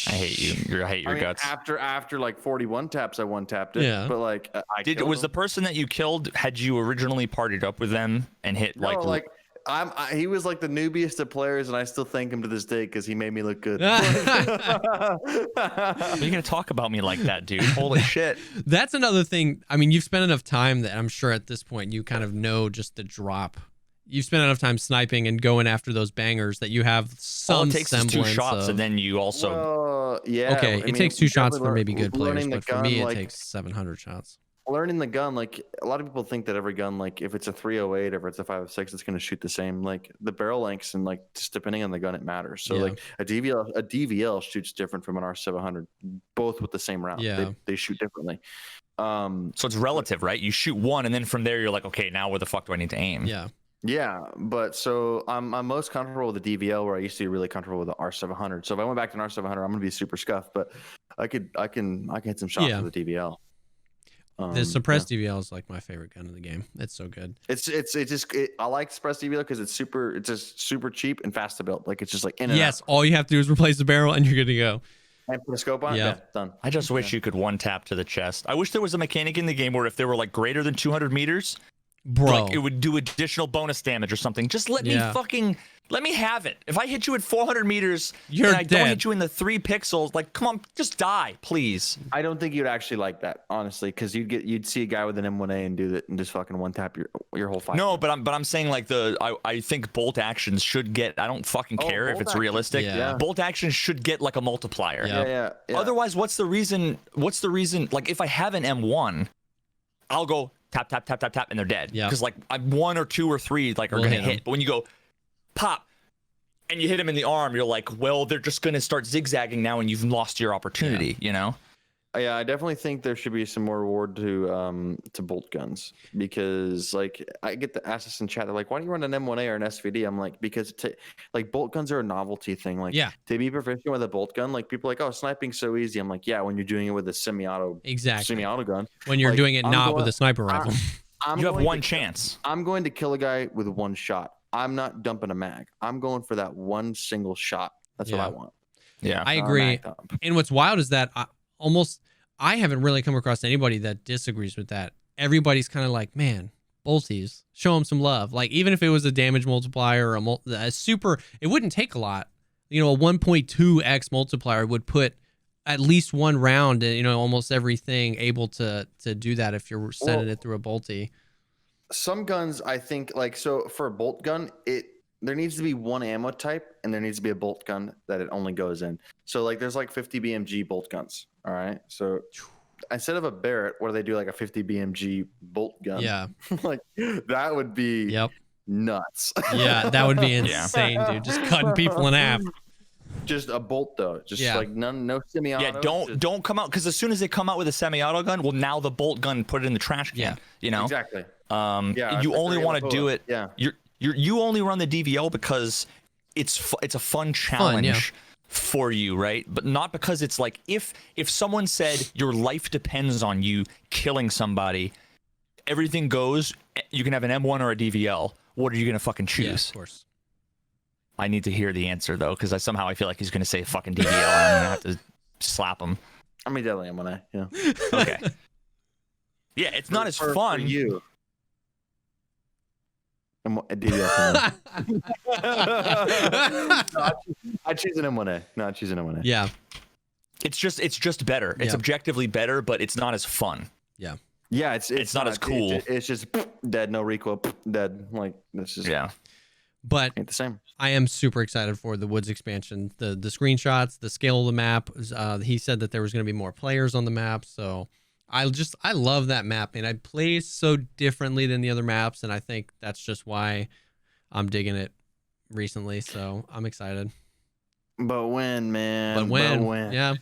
I hate you. I hate your guts. After like 41 taps, I one-tapped it. Yeah. But like, was the person that you killed? Had you originally partied up with them and hit he was like the newbiest of players, and I still thank him to this day because he made me look good. Are you gonna talk about me like that, dude? Holy shit! That's another thing. I mean, you've spent enough time that I'm sure at this point you kind of know just the drop. You've spent enough time sniping and going after those bangers that you have some it takes semblance 2 shots, and then you also. Okay, it takes 2 shots for maybe good players, but for me, it takes 700 shots. Learning the gun, like a lot of people think that every gun, like if it's a 308 or if it's a 506, it's going to shoot the same. Like the barrel lengths and like just depending on the gun, it matters. So like a DVL shoots different from an R700, both with the same round. Yeah, they shoot differently. So it's relative, right? You shoot one, and then from there you're like, okay, now where the fuck do I need to aim? Yeah, but so I'm most comfortable with the DVL, where I used to be really comfortable with the R700. So if I went back to an R700, I'm gonna be super scuffed, but I can hit some shots with the DVL. The suppressed DVL is like my favorite gun in the game. It's so good. I like suppressed DVL because it's just super cheap and fast to build. Like it's just like in and yes, out. All you have to do is replace the barrel and you're good to go. And put a scope on it. Yeah, done. I just wish you could one tap to the chest. I wish there was a mechanic in the game where if they were like greater than 200 meters, like it would do additional bonus damage or something. Just let me have it. If I hit you at 400 meters and I don't hit you in the 3 pixels, like come on, just die, please. I don't think you'd actually like that, honestly, because you'd see a guy with an M1A and do that and just fucking one tap your whole fight. No, but I'm saying like I think bolt actions should get. I don't fucking care if it's realistic. Yeah. Bolt actions should get like a multiplier. Yeah. Otherwise, what's the reason? Like if I have an M1, I'll go tap tap tap tap tap and they're dead. Yeah. Because like I'm 1 or 2 or 3 like are gonna hit. But when you go pop and you hit him in the arm, you're like, well, they're just gonna start zigzagging now, and you've lost your opportunity. You know. Yeah, I definitely think there should be some more reward to bolt guns, because like I get the asks in chat, they're like, why do you run an M1A or an SVD? I'm like, because like bolt guns are a novelty thing. Like to be proficient with a bolt gun, like people are like, oh, sniping's so easy. I'm like, yeah, when you're doing it with a semi-auto gun. When you're doing it with a sniper rifle. You have one chance. I'm going to kill a guy with one shot. I'm not dumping a mag. I'm going for that one single shot. That's what I want. Yeah, I agree. And what's wild is that I haven't really come across anybody that disagrees with that. Everybody's kind of like, man, bolties, show them some love. Like even if it was a damage multiplier or a super, it wouldn't take a lot. you know, a 1.2x multiplier would put at least one round, you know, almost everything able to do that if you're sending it through a bolty. Some guns, I think, like, so for a bolt gun, there needs to be one ammo type, and there needs to be a bolt gun that it only goes in. So, like, there's like 50 BMG bolt guns. All right. So instead of a Barrett, what do they do? Like a 50 BMG bolt gun. Yeah. Like, that would be nuts. Yeah, that would be insane, dude. Just cutting people in half. Just a bolt though. Just like no semi-auto. Yeah, don't come out, because as soon as they come out with a semi-auto gun, well, now the bolt gun, put it in the trash can. You know? Exactly. You only want to do it. Yeah. You only run the DVL because it's a fun challenge for you, right? But not because it's like, if someone said your life depends on you killing somebody, everything goes, you can have an M1 or a DVL. What are you gonna fucking choose? Yeah, of course. I need to hear the answer though, because I feel like he's gonna say fucking DVL, and I'm gonna have to slap him. I mean, definitely M1A. Yeah. Okay. Yeah, it's not as fun. For you. DVL. I choose an M1A. No, I choose an M1A. Yeah. It's just better. It's objectively better, but it's not as fun. Yeah. Yeah, it's not as cool. It's just dead, no recoil, dead. Like, this is But ain't the same. I am super excited for the Woods expansion. The screenshots, the scale of the map. He said that there was going to be more players on the map, so I love that map, and I play so differently than the other maps, and I think that's just why I'm digging it recently. So I'm excited. But when, man? But when? Yeah.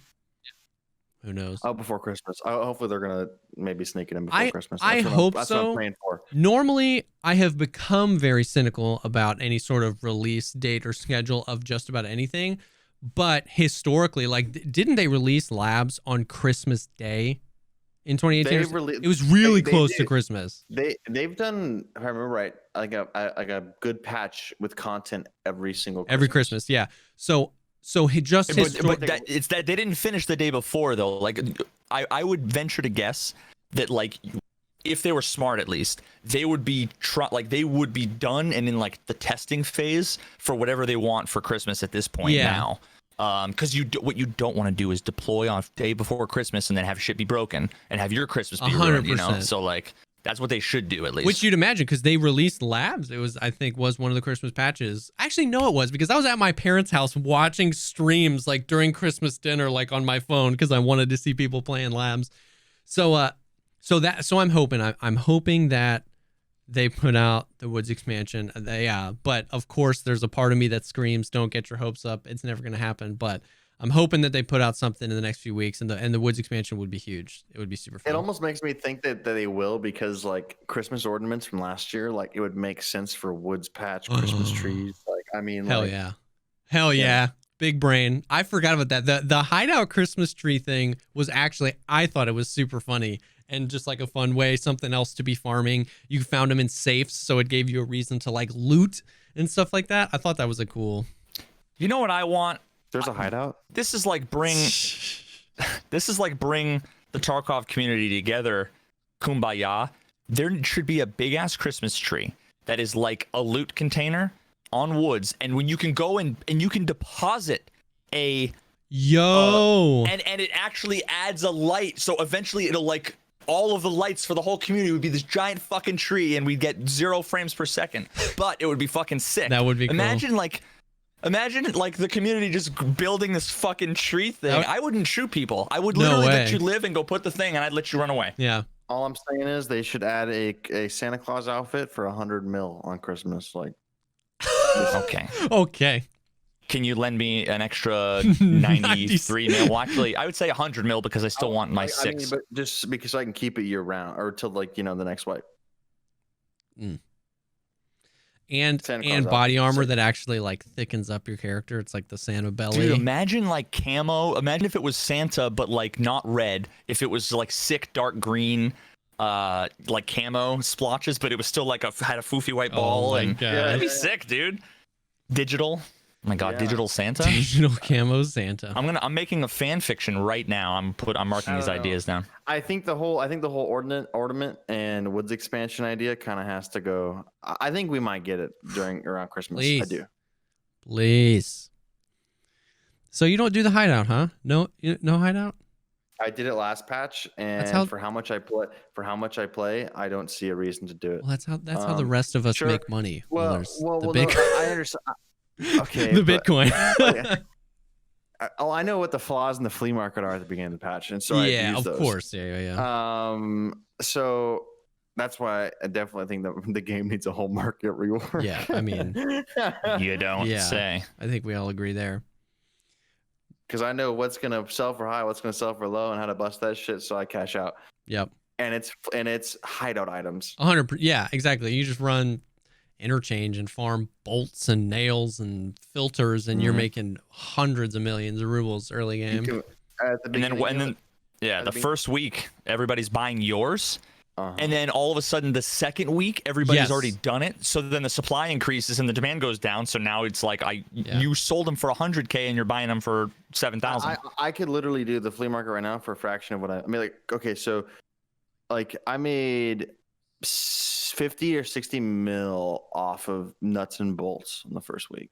Who knows? Oh, before Christmas. Hopefully they're gonna maybe sneak it in before Christmas. I hope that's so. What I'm praying for. Normally, I have become very cynical about any sort of release date or schedule of just about anything. But historically, like, didn't they release Labs on Christmas Day in 2018? It was really close to Christmas. They've done, if I remember right, like a good patch with content every single Christmas. Yeah. So he just but it's that they didn't finish the day before though. Like, I would venture to guess that, like, if they were smart, at least they would be they would be done and in like the testing phase for whatever they want for Christmas at this point now. Because what you don't want to do is deploy on day before Christmas and then have shit be broken and have your Christmas be ruined. You know, so like, that's what they should do, at least. Which you'd imagine, because they released Labs. It was, I think, was one of the Christmas patches. Actually, no, it was, because I was at my parents' house watching streams like during Christmas dinner, like on my phone, because I wanted to see people playing Labs. So I'm hoping that they put out the Woods expansion. But of course, there's a part of me that screams, "Don't get your hopes up. It's never going to happen." But I'm hoping that they put out something in the next few weeks, and the Woods expansion would be huge. It would be super fun. It almost makes me think that they will, because like Christmas ornaments from last year, like it would make sense for Woods patch, Christmas trees. Like, I mean, hell yeah. Big brain. I forgot about that. The hideout Christmas tree thing was actually, I thought it was super funny and just like a fun way, something else to be farming. You found them in safes, so it gave you a reason to like loot and stuff like that. I thought that was a cool. You know what I want? There's a hideout. This is like bring the Tarkov community together. Kumbaya. There should be a big ass Christmas tree that is like a loot container on Woods, and when you can go and you can deposit and it actually adds a light, so eventually it'll like all of the lights for the whole community would be this giant fucking tree, and we'd get 0 frames per second, but it would be fucking sick. That would be Imagine like the community just building this fucking tree thing. I wouldn't shoot people. I would literally let you live and go put the thing, and I'd let you run away. Yeah. All I'm saying is they should add a Santa Claus outfit for 100 mil on Christmas. Like, okay. Can you lend me an extra 93 mil? Well, actually, I would say 100 mil, because I still want my 6. I mean, but just because I can keep it year round, or till like, the next wipe. And body armor that actually like thickens up your character. It's like the Santa belly. Dude, imagine like camo. Imagine if it was Santa, but like not red. If it was like sick dark green, like camo splotches, but it was still like had a foofy white ball. That'd be sick, dude. Digital. Oh my god, digital Santa. Digital camo Santa. I'm making a fan fiction right now. I'm marking these ideas down. I think the whole ornament and Woods expansion idea kind of has to go. I think we might get it around Christmas. Please. I do. Please. So you don't do the hideout, huh? No hideout. I did it last patch, and for how much I play, I don't see a reason to do it. Well, that's how the rest of us sure. make money. Well, the no, I understand. Okay, the Bitcoin. I know what the flaws in the flea market are at the beginning of the patch, and so yeah, I've used of course, yeah. So that's why I definitely think that the game needs a whole market rework. Yeah, I mean, you don't say. I think we all agree there. Because I know what's gonna sell for high, what's gonna sell for low, and how to bust that shit, so I cash out. Yep. And it's hideout items. 100%. Yeah, exactly. You just run interchange and farm bolts and nails and filters, and you're making hundreds of millions of rubles early game. The first week everybody's buying yours. And then all of a sudden, the second week, everybody's already done it. So then the supply increases and the demand goes down. So now it's like you sold them for 100K and you're buying them for 7,000. I could literally do the flea market right now for a fraction of what I mean. Like, okay, so like I made 50 or 60 mil off of nuts and bolts in the first week.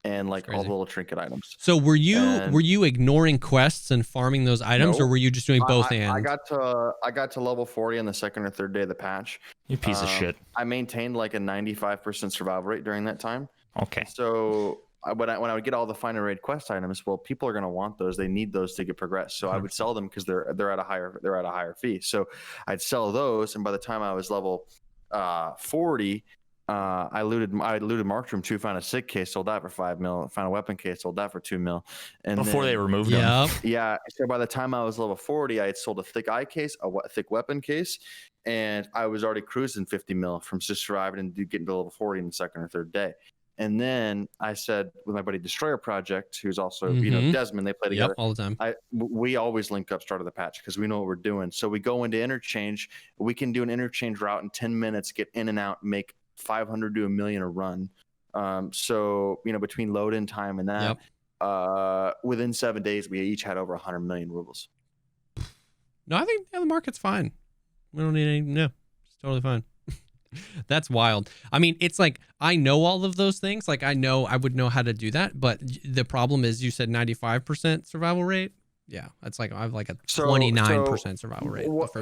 And like all the little trinket items. So were you ignoring quests and farming those items, or were you just doing both? I got to level 40 on the second or third day of the patch. You piece of shit. I maintained like a 95% survival rate during that time. Okay. So when I would get all the final raid quest items, well, people are going to want those. They need those to get progressed. So I would sell them because they're at a higher fee. So I'd sell those, and by the time I was level 40. I looted Marked Room 2, found a sick case, sold that for 5 mil, found a weapon case, sold that for 2 mil. And before they removed them. Yeah. So by the time I was level 40, I had sold a thick eye case, a thick weapon case, and I was already cruising 50 mil from just surviving and getting to level 40 in the second or third day. And then I said with my buddy Destroyer Project, who's also Desmond, they play together all the time. We always link up start of the patch because we know what we're doing. So we go into interchange. We can do an interchange route in 10 minutes, get in and out, make 500 to $1 million a run. So between load in time and that, within 7 days we each had over 100 million rubles. No, I think the market's fine. We don't need any. No, it's totally fine. That's wild. I mean, it's like I know all of those things. Like I would know how to do that, but the problem is you said 95% survival rate. Yeah, that's like I have like a 29% survival rate. One of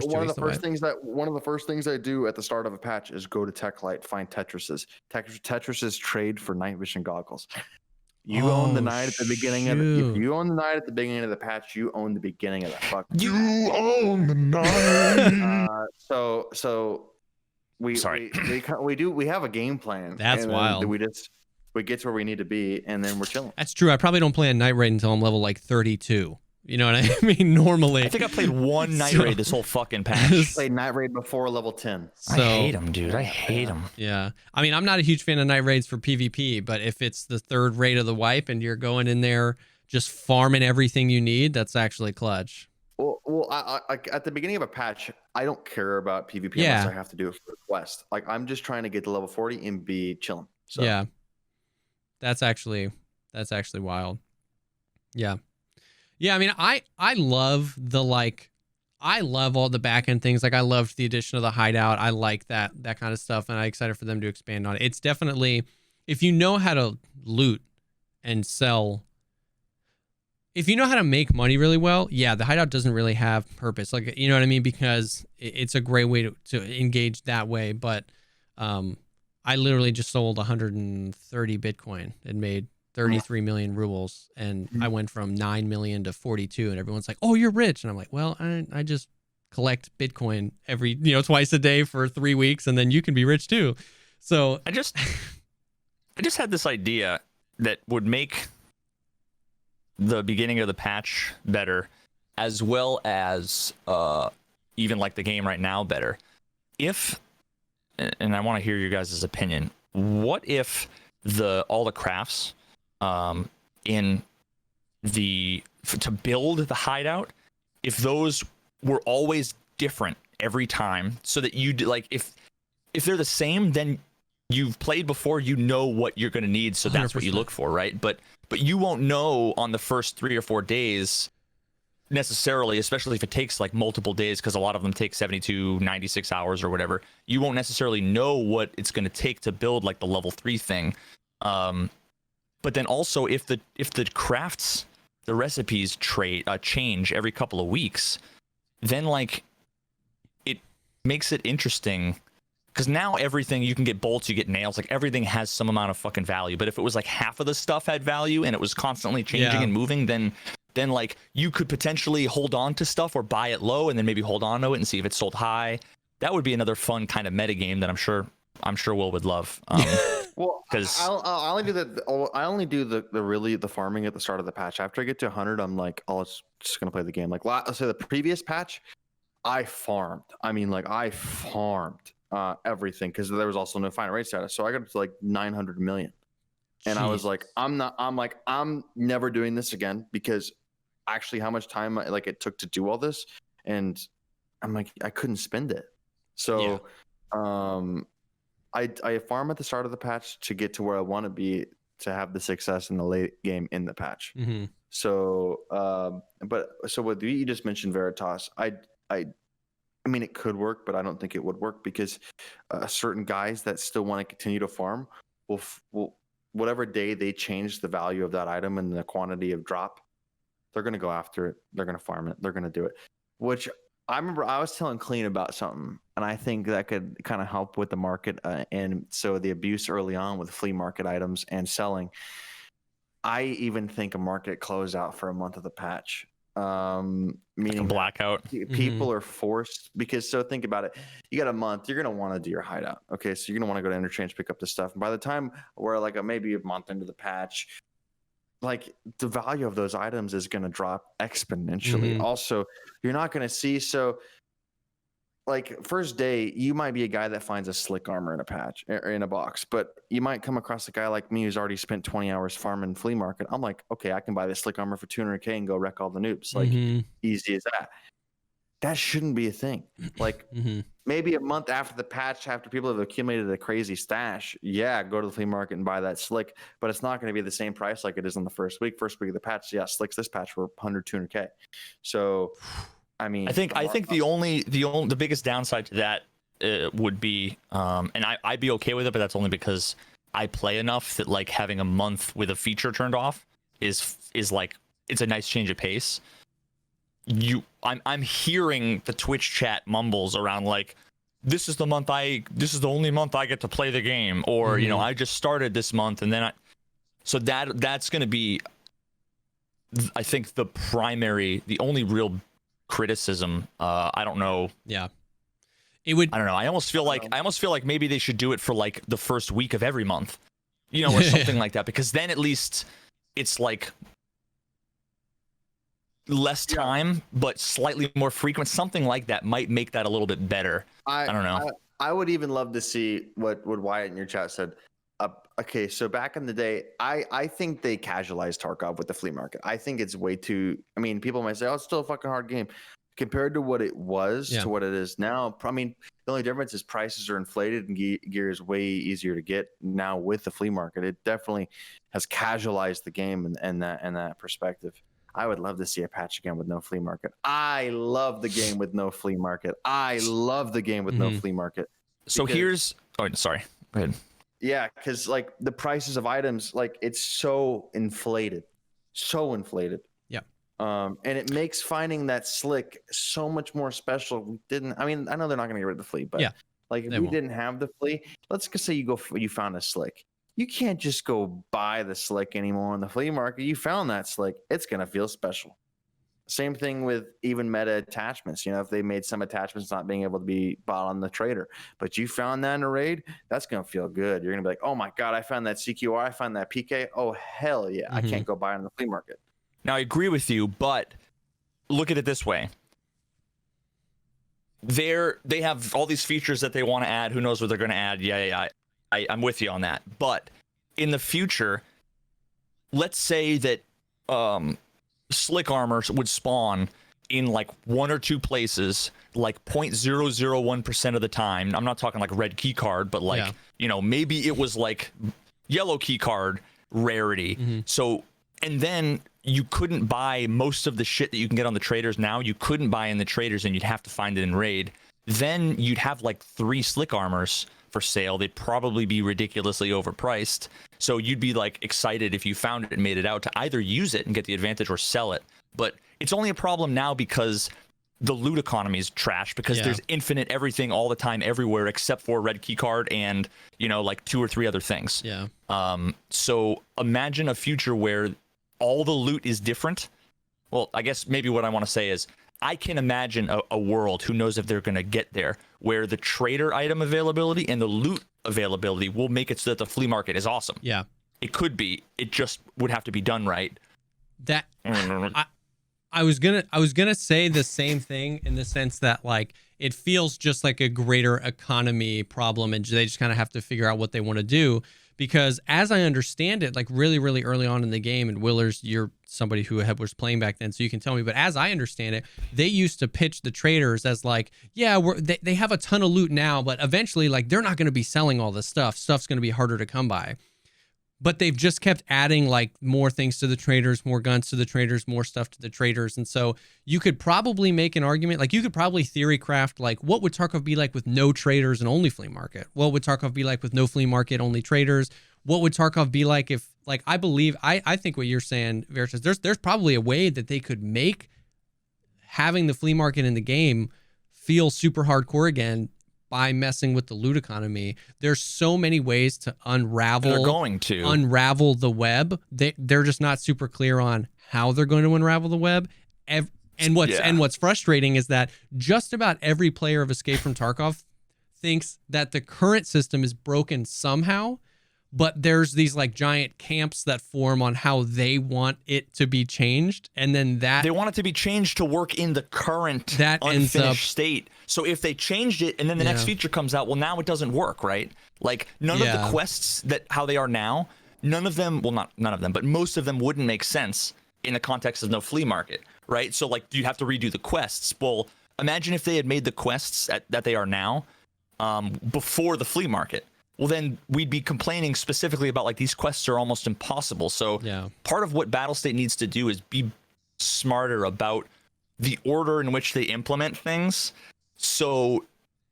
the first things I do at the start of a patch is go to TechLight, find Tetrises. Tetrises trade for night vision goggles. You own the night at the beginning of if you own the night at the beginning of the patch, you own the beginning of the fuck. You own the night. We have a game plan. That's wild. We get to where we need to be, and then we're chilling. That's true. I probably don't play a night raid until I'm level like 32. You know what I mean? Normally. I think I played one night raid this whole fucking patch. I played night raid before level 10. I hate them, dude. I hate them. Yeah. I mean, I'm not a huge fan of night raids for PvP, but if it's the third raid of the wipe and you're going in there just farming everything you need, that's actually clutch. Well, I at the beginning of a patch, I don't care about PvP unless I have to do it for a quest. Like, I'm just trying to get to level 40 and be chilling. So. Yeah. That's actually wild. Yeah. Yeah, I mean, I love I love all the back end things. Like I loved the addition of the hideout. I like that kind of stuff, and I'm excited for them to expand on it. It's definitely, if you know how to loot and sell, if you know how to make money really well, yeah, the hideout doesn't really have purpose. Like, you know what I mean? Because it's a great way to engage that way. But I literally just sold 130 Bitcoin and made 33 million rubles, and I went from 9 million to 42, and everyone's like, "Oh, you're rich," and I'm like, "Well, I just collect Bitcoin every twice a day for 3 weeks, and then you can be rich too." So I just had this idea that would make the beginning of the patch better, as well as even like the game right now better. And I want to hear your guys' opinion. What if all the crafts to build the hideout, if those were always different every time, so that you like if they're the same, then you've played before, you know what you're going to need, so that's 100%. What you look for, right? But you won't know on the first 3 or 4 days necessarily, especially if it takes like multiple days, because a lot of them take 72, 96 hours or whatever. You won't necessarily know what it's going to take to build like the level 3 thing. But then also if the crafts the recipes change every couple of weeks, then like it makes it interesting. Because now everything, you can get bolts, you get nails, like everything has some amount of fucking value. But if it was like half of the stuff had value and it was constantly changing and moving, then like you could potentially hold on to stuff or buy it low and then maybe hold on to it and see if it's sold high. That would be another fun kind of meta game that I'm sure Will would love. Well, because I only do the farming at the start of the patch. After I get to 100, I'm like, oh, it's just gonna play the game. Like let's say the previous patch, I farmed. I mean, like I farmed everything because there was also no final rate status. So I got to like 900 million, and I was like, I'm never doing this again because actually how much time like it took to do all this, and I'm like I couldn't spend it. So I farm at the start of the patch to get to where I want to be to have the success in the late game in the patch. Mm-hmm. So so what you just mentioned, Veritas, I mean, it could work, but I don't think it would work because certain guys that still want to continue to farm will whatever day they change the value of that item and the quantity of drop, they're going to go after it. They're going to farm it. They're going to do it. Which I remember I was telling Clean about something, and I think that could kind of help with the market. And so the abuse early on with flea market items and selling, I even think a market closeout for a month of the patch. Meaning like a blackout. People are forced because so think about it. You got a month, you're gonna want to do your hideout. Okay, so you're gonna want to go to interchange, pick up the stuff. And by the time we're like maybe a month into the patch, like the value of those items is gonna drop exponentially. Also, you're not gonna see like first day, you might be a guy that finds a slick armor in a patch or in a box, but you might come across a guy like me who's already spent 20 hours farming flea market. I'm like, okay, I can buy this slick armor for 200K and go wreck all the noobs. Like easy as that. That shouldn't be a thing. Like maybe a month after the patch, after people have accumulated a crazy stash, go to the flea market and buy that slick, but it's not going to be the same price like it is on the first week of the patch. Yeah, slicks this patch for 100, 200K. So I mean, I think the biggest downside to that would be, and I'd be okay with it, but that's only because I play enough that like having a month with a feature turned off is like it's a nice change of pace. I'm hearing the Twitch chat mumbles around like this is the only month I get to play the game, or I just started this month and then that's going to be, I think the only real criticism. I don't know. Yeah, it would. I don't know. I almost feel like maybe they should do it for like the first week of every month, or something like that, because then at least it's like less time, but slightly more frequent. Something like that might make that a little bit better. I don't know. I would even love to see what Wyatt in your chat said. Okay, so back in the day, I think they casualized Tarkov with the flea market. I think it's way too. I mean, people might say, "Oh, it's still a fucking hard game," compared to what it was to what it is now. I mean, the only difference is prices are inflated and gear is way easier to get now with the flea market. It definitely has casualized the game and that perspective. I would love to see a patch again with no flea market. I love the game with no flea market. I love the game with no flea market. So here's. Oh, sorry. Go ahead. Yeah, because like the prices of items, like it's so inflated. Yeah. And it makes finding that slick so much more special. I know they're not going to get rid of the flea, but like if we didn't have the flea, let's just say you found a slick. You can't just go buy the slick anymore on the flea market. You found that slick, it's going to feel special. Same thing with even meta attachments. If they made some attachments not being able to be bought on the trader, but you found that in a raid, that's going to feel good. You're going to be like, oh my God, I found that CQR, I found that PK. Oh, hell yeah. I can't go buy it on the flea market. Now, I agree with you, but look at it this way. They have all these features that they want to add. Who knows what they're going to add? Yeah. I'm with you on that. But in the future, let's say that slick armor would spawn in like one or two places, like 0.001% of the time. I'm not talking like red key card, but like, maybe it was like yellow key card rarity. So, and then you couldn't buy most of the shit that you can get on the traders now. You couldn't buy in the traders and you'd have to find it in raid. then you'd have like 3 slick armors for sale. They'd probably be ridiculously overpriced. So you'd be like excited if you found it and made it out to either use it and get the advantage or sell it. But it's only a problem now because the loot economy is trash, because there's infinite everything all the time everywhere except for red key card and, you know, like 2 or 3 other things. Yeah. So imagine a future where all the loot is different. Well, I guess maybe what I want to say is I can imagine a world, who knows if they're going to get there, where the trader item availability and the loot availability will make it so that the flea market is awesome. Yeah. It could be. It just would have to be done right. That I was gonna say the same thing, in the sense that like it feels just like a greater economy problem, and they just kind of have to figure out what they want to do. Because as I understand it, like really, really early on in the game, and WillerZ, you're somebody who was playing back then, so you can tell me, but as I understand it, they used to pitch the traders as like, yeah, they have a ton of loot now, but eventually like they're not going to be selling all this stuff. Stuff's going to be harder to come by. But they've just kept adding like more things to the traders, more guns to the traders, more stuff to the traders. And so you could probably make an argument, like you could probably theory craft, like what would Tarkov be like with no traders and only flea market? What would Tarkov be like with no flea market, only traders? What would Tarkov be like if, like, I believe, I think what you're saying, Veritas, there's probably a way that they could make having the flea market in the game feel super hardcore again by messing with the loot economy. There's so many ways to unravel. They're going to unravel the web. They're just not super clear on how they're going to unravel the web. And what's frustrating is that just about every player of Escape from Tarkov thinks that the current system is broken somehow, but there's these like giant camps that form on how they want it to be changed, and then that they want it to be changed to work in the current that unfinished state. So if they changed it and then the next feature comes out, well, now it doesn't work, right? Like none of the quests that how they are now, none of them, well, not none of them, but most of them wouldn't make sense in the context of no flea market, right? So like you have to redo the quests. Well, imagine if they had made the quests that they are now before the flea market. Well, then we'd be complaining specifically about like these quests are almost impossible. So part of what Battlestate needs to do is be smarter about the order in which they implement things, so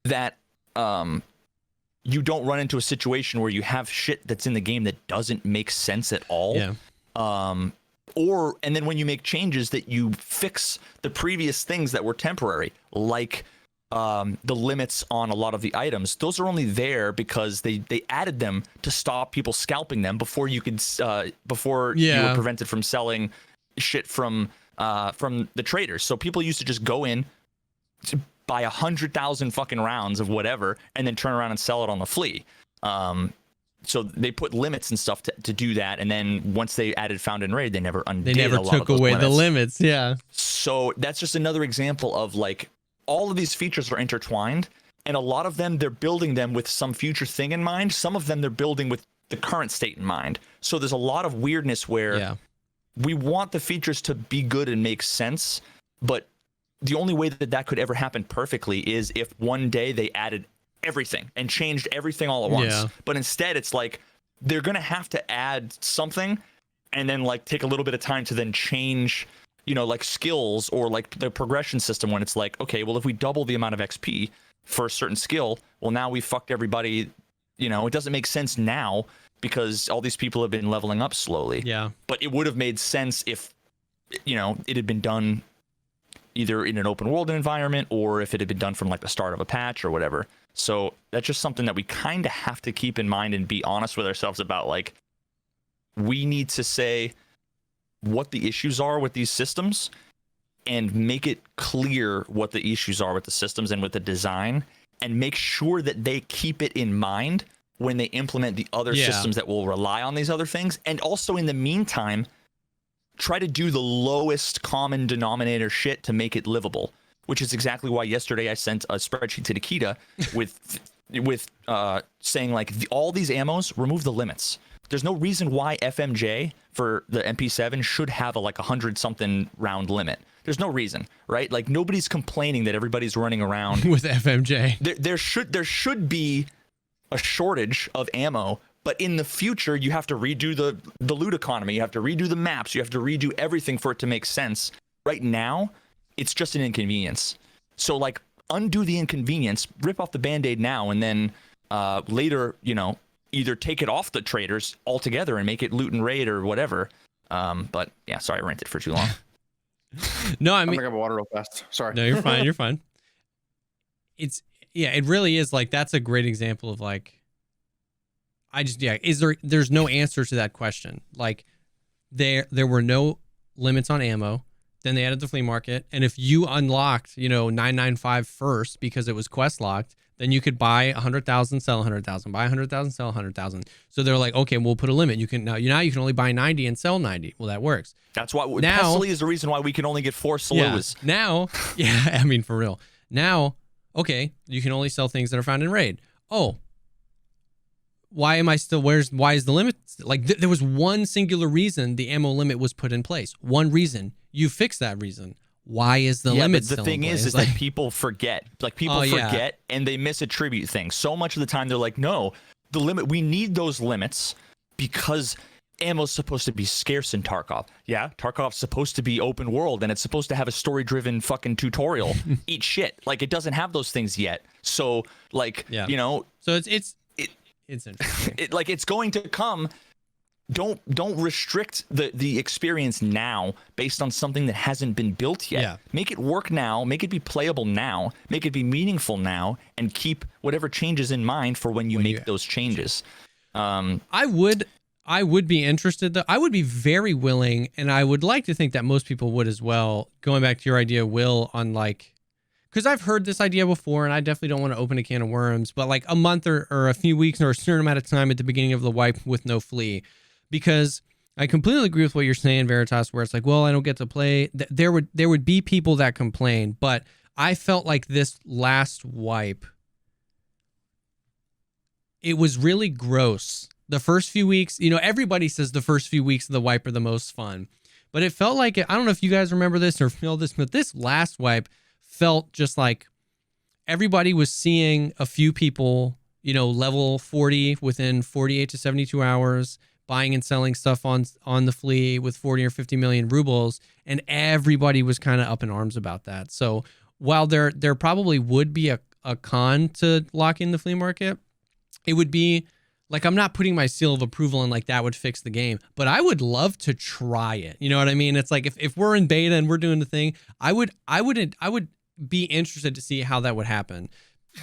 that you don't run into a situation where you have shit that's in the game that doesn't make sense at all. Yeah. And then when you make changes, that you fix the previous things that were temporary, like the limits on a lot of the items. Those are only there because they added them to stop people scalping them before you could you were prevented from selling shit from the traders. So people used to just go in to buy 100,000 fucking rounds of whatever and then turn around and sell it on the flea. So they put limits and stuff to do that, and then once they added found and raid, they never undid. They never took away the limits. Yeah. So that's just another example of like, all of these features are intertwined, and a lot of them, they're building them with some future thing in mind. Some of them they're building with the current state in mind. So there's a lot of weirdness where we want the features to be good and make sense, but the only way that could ever happen perfectly is if one day they added everything and changed everything all at once. Yeah. But instead, it's like they're going to have to add something and then like take a little bit of time to then change, you know, like skills or like the progression system, when it's like, okay, well, if we double the amount of XP for a certain skill, well, now we fucked everybody. You know, it doesn't make sense now because all these people have been leveling up slowly. Yeah. But it would have made sense if, you know, it had been done either in an open world environment or if it had been done from like the start of a patch or whatever. So that's just something that we kind of have to keep in mind and be honest with ourselves about. Like, we need to say what the issues are with these systems and make it clear what the issues are with the systems and with the design, and make sure that they keep it in mind when they implement the other systems that will rely on these other things. And also in the meantime, try to do the lowest common denominator shit to make it livable, which is exactly why yesterday I sent a spreadsheet to Nikita with saying like all these ammos, remove the limits. There's no reason why FMJ for the MP7 should have a like 100-something round limit. There's no reason, right? Like nobody's complaining that everybody's running around with FMJ. There should be a shortage of ammo, but in the future you have to redo the loot economy, you have to redo the maps, you have to redo everything for it to make sense. Right now, it's just an inconvenience. So like undo the inconvenience, rip off the Band-Aid now, and then later, either take it off the traders altogether and make it loot and raid or whatever. But yeah, sorry, I ranted for too long. No, I I'm mean, gonna grab water real fast. Sorry. no, you're fine. You're fine. It really is like, that's a great example of like, there's no answer to that question. Like there were no limits on ammo. Then they added the flea market. And if you unlocked, 995 first because it was quest locked, then you could buy 100,000, sell 100,000, buy 100,000, sell 100,000. So they're like, okay, we'll put a limit. You can only buy 90 and sell 90. Well, that works. That's why now Pestily is the reason why we can only get 4 slows. Yeah, now, I mean, for real. Now, okay, you can only sell things that are found in raid. Oh, why is the limit? Like there was one singular reason the ammo limit was put in place. One reason. You fixed that reason. Why is the limit but the still thing in place? is that people forget. Like people forget and they misattribute things. So much of the time they're like, no, the limit, we need those limits because ammo's supposed to be scarce in Tarkov. Yeah, Tarkov's supposed to be open world and it's supposed to have a story-driven fucking tutorial. Eat shit. Like it doesn't have those things yet. So like, So it's interesting. It's going to come. Don't restrict the experience now based on something that hasn't been built yet. Yeah. Make it work now, make it be playable now, make it be meaningful now, and keep whatever changes in mind for when you make those changes. I would be interested though. I would be very willing, and I would like to think that most people would as well. Going back to your idea, Will, on like, because I've heard this idea before, and I definitely don't want to open a can of worms, but like a month or a few weeks or a certain amount of time at the beginning of the wipe with no flea. Because I completely agree with what you're saying, Veritas, where it's like, well, I don't get to play. There would be people that complain, but I felt like this last wipe, it was really gross. The first few weeks, everybody says the first few weeks of the wipe are the most fun, but it felt like, I don't know if you guys remember this or feel this, but this last wipe felt just like everybody was seeing a few people, level 40 within 48 to 72 hours, buying and selling stuff on the flea with 40 or 50 million rubles, and everybody was kind of up in arms about that. So while there probably would be a con to locking the flea market, it would be like, I'm not putting my seal of approval and like that would fix the game, but I would love to try it. You know what I mean? It's like if we're in beta and we're doing the thing, I would be interested to see how that would happen.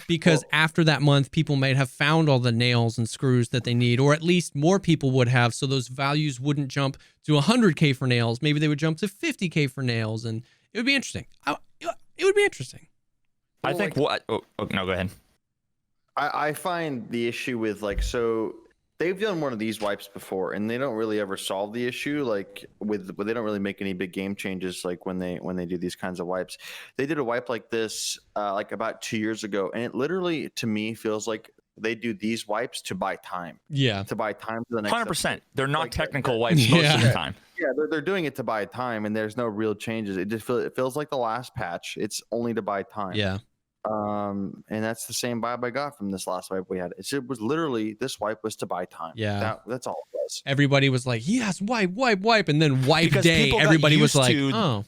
Because after that month, people might have found all the nails and screws that they need, or at least more people would have, so those values wouldn't jump to 100K for nails. Maybe they would jump to 50K for nails, and it would be interesting. It would be interesting. I think what... Oh, no, go ahead. I find the issue with so they've done one of these wipes before, and they don't really ever solve the issue. They don't really make any big game changes. Like when they do these kinds of wipes, they did a wipe like this about 2 years ago, and it literally to me feels like they do these wipes to buy time. Yeah, to buy time for the next 100%. They're not technical wipes most of the time. Yeah, they're doing it to buy time, and there's no real changes. It just feels like the last patch. It's only to buy time. Yeah. And that's the same vibe I got from this last wipe we had. It was literally, this wipe was to buy time. Yeah, that's all it was. Everybody was like, yes, wipe, and then wipe because day. Everybody was like, oh.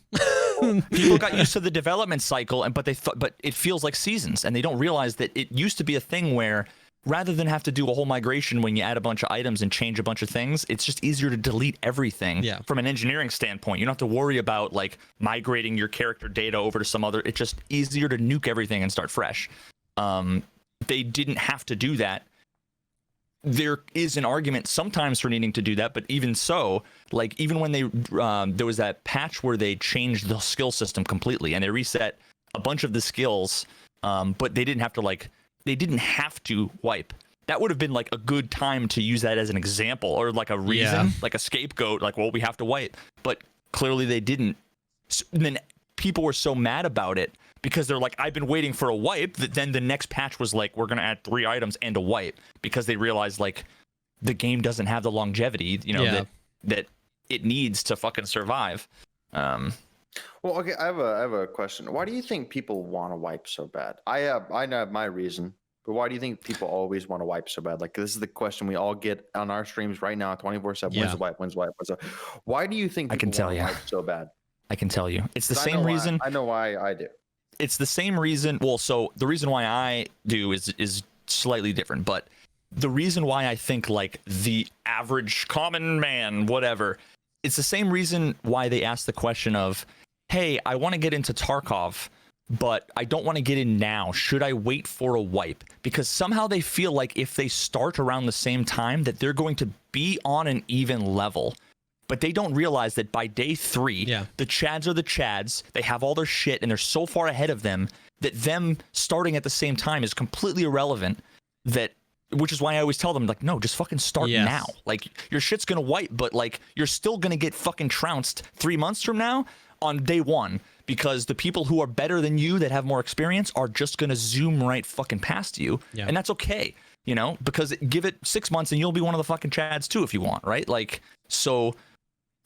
People got used to the development cycle, but it feels like seasons, and they don't realize that it used to be a thing where rather than have to do a whole migration when you add a bunch of items and change a bunch of things, it's just easier to delete everything from an engineering standpoint. You don't have to worry about migrating your character data over to some other. It's just easier to nuke everything and start fresh. They didn't have to do that. There is an argument sometimes for needing to do that, but even so, even when they there was that patch where they changed the skill system completely and they reset a bunch of the skills, but they didn't have to they didn't have to wipe. That would have been a good time to use that as an example or a reason, a scapegoat, we have to wipe. But clearly they didn't. So then people were so mad about it because they're I've been waiting for a wipe, that then the next patch was we're going to add 3 items and a wipe, because they realized the game doesn't have the longevity, that it needs to fucking survive. Well, okay, I have a question. Why do you think people want to wipe so bad? I know my reason, but why do you think people always want to wipe so bad? This is the question we all get on our streams right now, 24/7. Yeah. When's the wipe? When's the wipe? Why do you think people want to wipe so bad? I can tell you. It's the same reason. I know why I do. it's the same reason. Well, so the reason why I do is slightly different, but the reason why I think like the average common man, whatever, it's the same reason why they ask the question of, hey, I want to get into Tarkov, but I don't want to get in now. Should I wait for a wipe? Because somehow they feel like if they start around the same time that they're going to be on an even level. But they don't realize that by day 3, the Chads are the Chads. They have all their shit and they're so far ahead of them that them starting at the same time is completely irrelevant. Which is why I always tell them, like, no, just fucking start now. Like, your shit's gonna wipe, but like you're still gonna get fucking trounced 3 months from now on day 1, because the people who are better than you that have more experience are just gonna zoom right fucking past you. And that's okay, you know, because give it 6 months and you'll be one of the fucking Chads too if you want, right? Like, so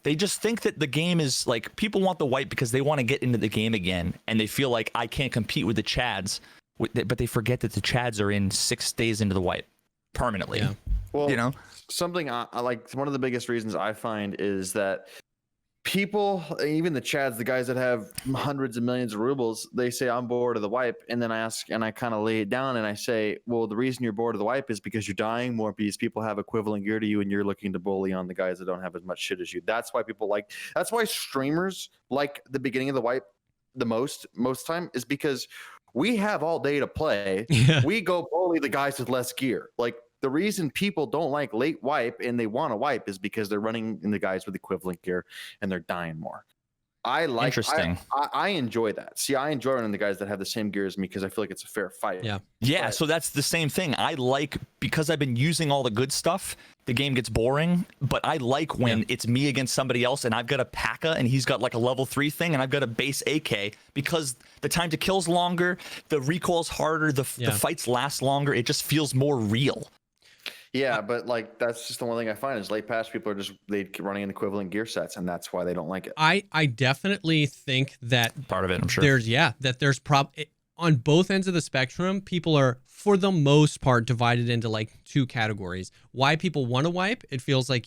they just think that the game is like, people want the wipe because they want to get into the game again, and they feel like I can't compete with the Chads, but they forget that the Chads are in 6 days into the wipe permanently. Well, you know, something I like, one of the biggest reasons I find is that people, even the Chads, the guys that have hundreds of millions of rubles, they say I'm bored of the wipe, and then I ask, and I kind of lay it down and I say, well, the reason you're bored of the wipe is because you're dying more because people have equivalent gear to you and you're looking to bully on the guys that don't have as much shit as you. That's why that's why streamers like the beginning of the wipe the most time, is because we have all day to play. We go bully the guys with less gear. Like, the reason people don't like late wipe and they want to wipe is because they're running in the guys with equivalent gear and they're dying more. I enjoy that. See, I enjoy running the guys that have the same gear as me because I feel like it's a fair fight. But, so that's the same thing. I like, because I've been using all the good stuff, the game gets boring, but I like when it's me against somebody else and I've got a P.A.K.A. and he's got like a level 3 thing and I've got a base AK, because the time to kill's longer, the recoil's harder, the fights last longer. It just feels more real. Yeah, but like, that's just the one thing I find is late patch people are they keep running in equivalent gear sets, and that's why they don't like it. I definitely think that part of it, I'm sure. There's on both ends of the spectrum, people are, for the most part, divided into like 2 categories. Why people want to wipe, it feels like,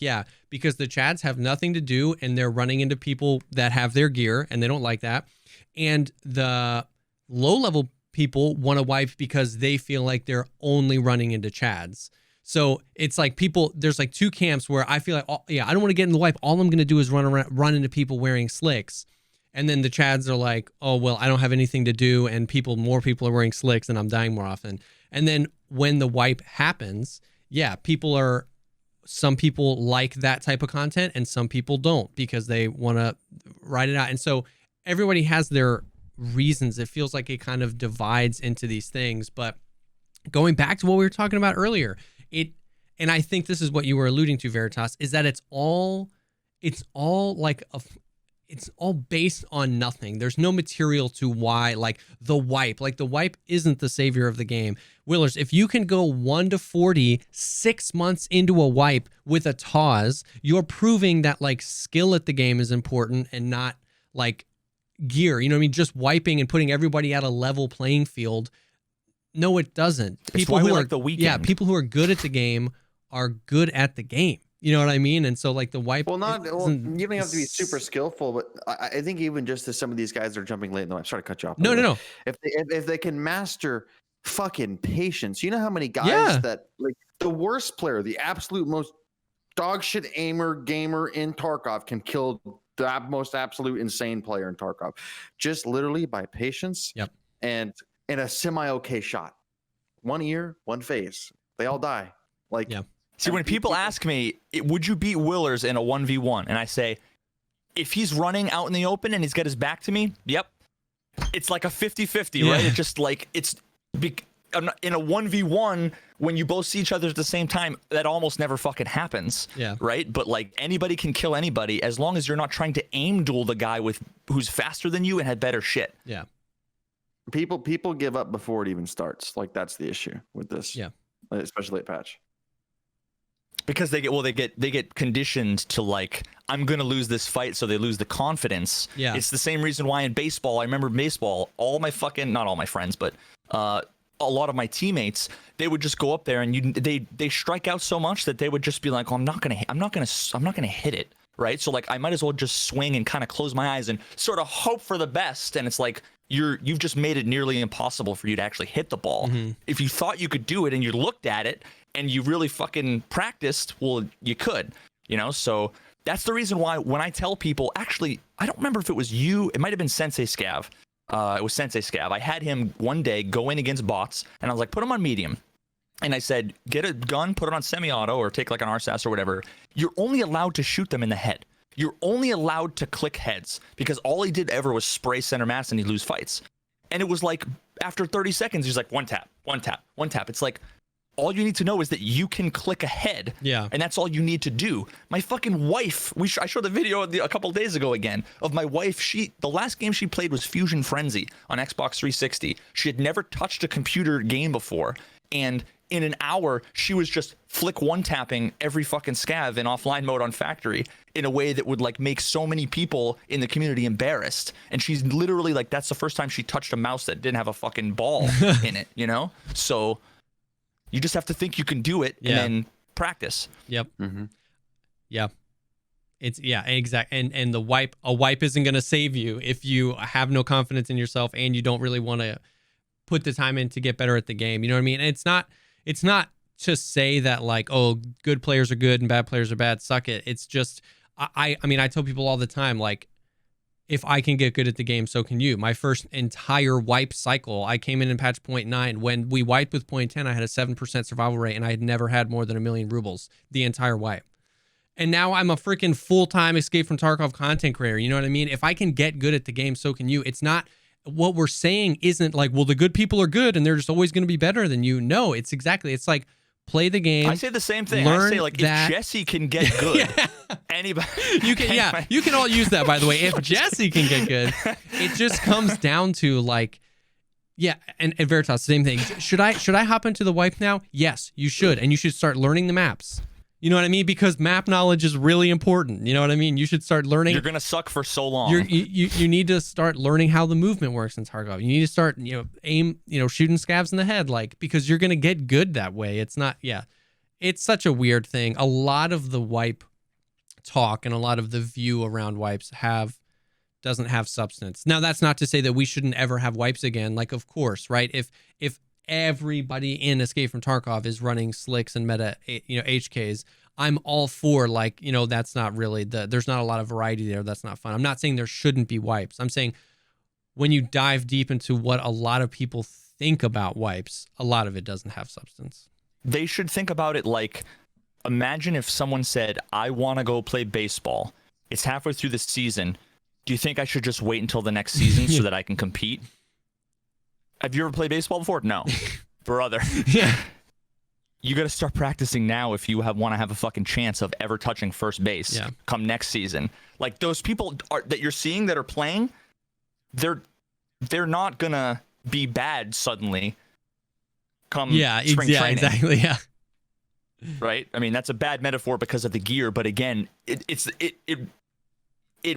because the Chads have nothing to do and they're running into people that have their gear and they don't like that. And the low level people want to wipe because they feel like they're only running into Chads. So it's like there's like 2 camps where I feel like, I don't want to get in the wipe. All I'm going to do is run into people wearing slicks. And then the Chads are like, oh, well, I don't have anything to do. And more people are wearing slicks and I'm dying more often. And then when the wipe happens, some people like that type of content and some people don't, because they want to ride it out. And so everybody has their reasons. It feels like it kind of divides into these things. But going back to what we were talking about earlier, and I think this is what you were alluding to, Veritas, is that it's all based on nothing. There's no material to why, like the wipe isn't the savior of the game. WillerZ, if you can go 1 to 40 6 months into a wipe with a TAWS, you're proving that like skill at the game is important and not like gear. You know what I mean? Just wiping and putting everybody at a level playing field. No, it doesn't. People who are people who are good at the game are good at the game. You know what I mean? And so like the wipe. Well, you don't have to be super skillful, but I think even just as some of these guys that are jumping late in the wipe. Sorry to cut you off. No. If they can master fucking patience, you know how many guys that, like, the worst player, the absolute most dog shit gamer in Tarkov can kill the most absolute insane player in Tarkov, just literally by patience. And in a semi-okay shot. 1 ear, 1 face. They all die. Like, see, when people ask me, would you beat WillerZ in a 1v1? And I say, if he's running out in the open and he's got his back to me, yep. It's like a 50-50, right? It's just like, in a 1v1, when you both see each other at the same time, that almost never fucking happens. Right? But like, anybody can kill anybody as long as you're not trying to aim duel the guy who's faster than you and had better shit. People give up before it even starts. Like, that's the issue with this. Especially at patch. Because they get conditioned to like, I'm gonna lose this fight, so they lose the confidence. It's the same reason why in baseball, I remember baseball, all my fucking, not all my friends, but a lot of my teammates, they would just go up there and they strike out so much that they would just be like, oh, I'm not gonna hit it. Right? So like, I might as well just swing and kind of close my eyes and sort of hope for the best. And it's like, you've just made it nearly impossible for you to actually hit the ball. If you thought you could do it and you looked at it and you really fucking practiced, well, you could, so that's the reason why when I tell people, actually, I don't remember if it was you, it might have been Sensei Scav. It was Sensei Scav. I had him one day go in against bots, and I was like, put him on medium. And I said, get a gun, put it on semi-auto, or take like an RSAS or whatever. You're only allowed to shoot them in the head. You're only allowed to click heads, because all he did ever was spray center mass and he'd lose fights. And it was like, after 30 seconds, he's like, one tap, one tap, one tap. It's like, all you need to know is that you can click a head, and that's all you need to do. My fucking wife, I showed the video a couple of days ago again of my wife. The last game she played was Fusion Frenzy on Xbox 360. She had never touched a computer game before, and in an hour, she was just flick one tapping every fucking scav in offline mode on Factory in a way that would like make so many people in the community embarrassed. And she's literally like, that's the first time she touched a mouse that didn't have a fucking ball in it, So you just have to think you can do it and then practice. Yep. Yeah. It's exact. And a wipe isn't going to save you if you have no confidence in yourself and you don't really want to put the time in to get better at the game. You know what I mean? And it's not to say that like, oh, good players are good and bad players are bad. Suck it. It's just, I mean, I tell people all the time, like, if I can get good at the game, so can you. My first entire wipe cycle, I came in patch 0.9. When we wiped with 0.10, I had a 7% survival rate, and I had never had more than 1 million rubles the entire wipe. And now I'm a freaking full-time Escape from Tarkov content creator. You know what I mean? If I can get good at the game, so can you. It's not, what we're saying isn't like, well, the good people are good, and they're just always going to be better than you. No, it's like, play the game. I say the same thing. I say like, if Jesse can get good, anybody. You can, you can all use that, by the way. If Jesse can get good, it just comes down to like, and Veritas, same thing. Should I hop into the wipe now? Yes, you should, and you should start learning the maps. You know what I mean? Because map knowledge is really important. You know what I mean? You should start learning. You're gonna suck for so long. You need to start learning how the movement works in Tarkov. You need to start, shooting scavs in the head, like, because you're gonna get good that way. It's not, it's such a weird thing. A lot of the wipe talk and a lot of the view around wipes doesn't have substance. Now, that's not to say that we shouldn't ever have wipes again. Like, of course, right? If everybody in Escape from Tarkov is running slicks and meta, HKs, I'm all for, like, that's not really there's not a lot of variety there. That's not fun. I'm not saying there shouldn't be wipes. I'm saying when you dive deep into what a lot of people think about wipes, a lot of it doesn't have substance. They should think about it like, imagine if someone said, I want to go play baseball. It's halfway through the season. Do you think I should just wait until the next season so that I can compete? Have you ever played baseball before? No. Brother. Yeah. You got to start practicing now if you want to have a fucking chance of ever touching first base come next season. Like, those people that you're seeing that are playing, they're not going to be bad suddenly come spring training. Exactly, yeah. Right? I mean, that's a bad metaphor because of the gear, but again, it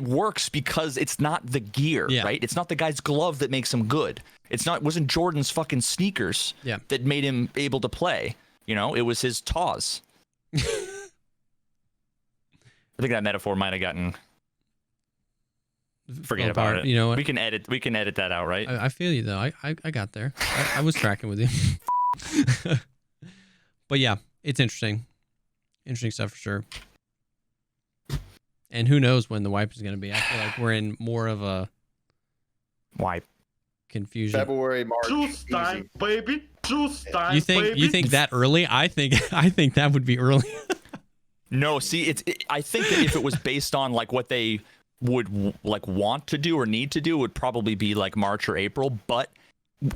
works because it's not the gear, right? It's not the guy's glove that makes him good. It wasn't Jordan's fucking sneakers that made him able to play. It was his TAWs. I think that metaphor might have gotten. Forget about it. You know what? We can edit that out, right? I feel you though. I got there. I was tracking with you. But yeah, it's interesting. Interesting stuff for sure. And who knows when the wipe is going to be? I feel like we're in more of a wipe confusion. February, March. Juice time, baby. Juice time. You think that early? I think that would be early. No, see, I think that if it was based on like what they would like want to do or need to do, it would probably be like March or April. But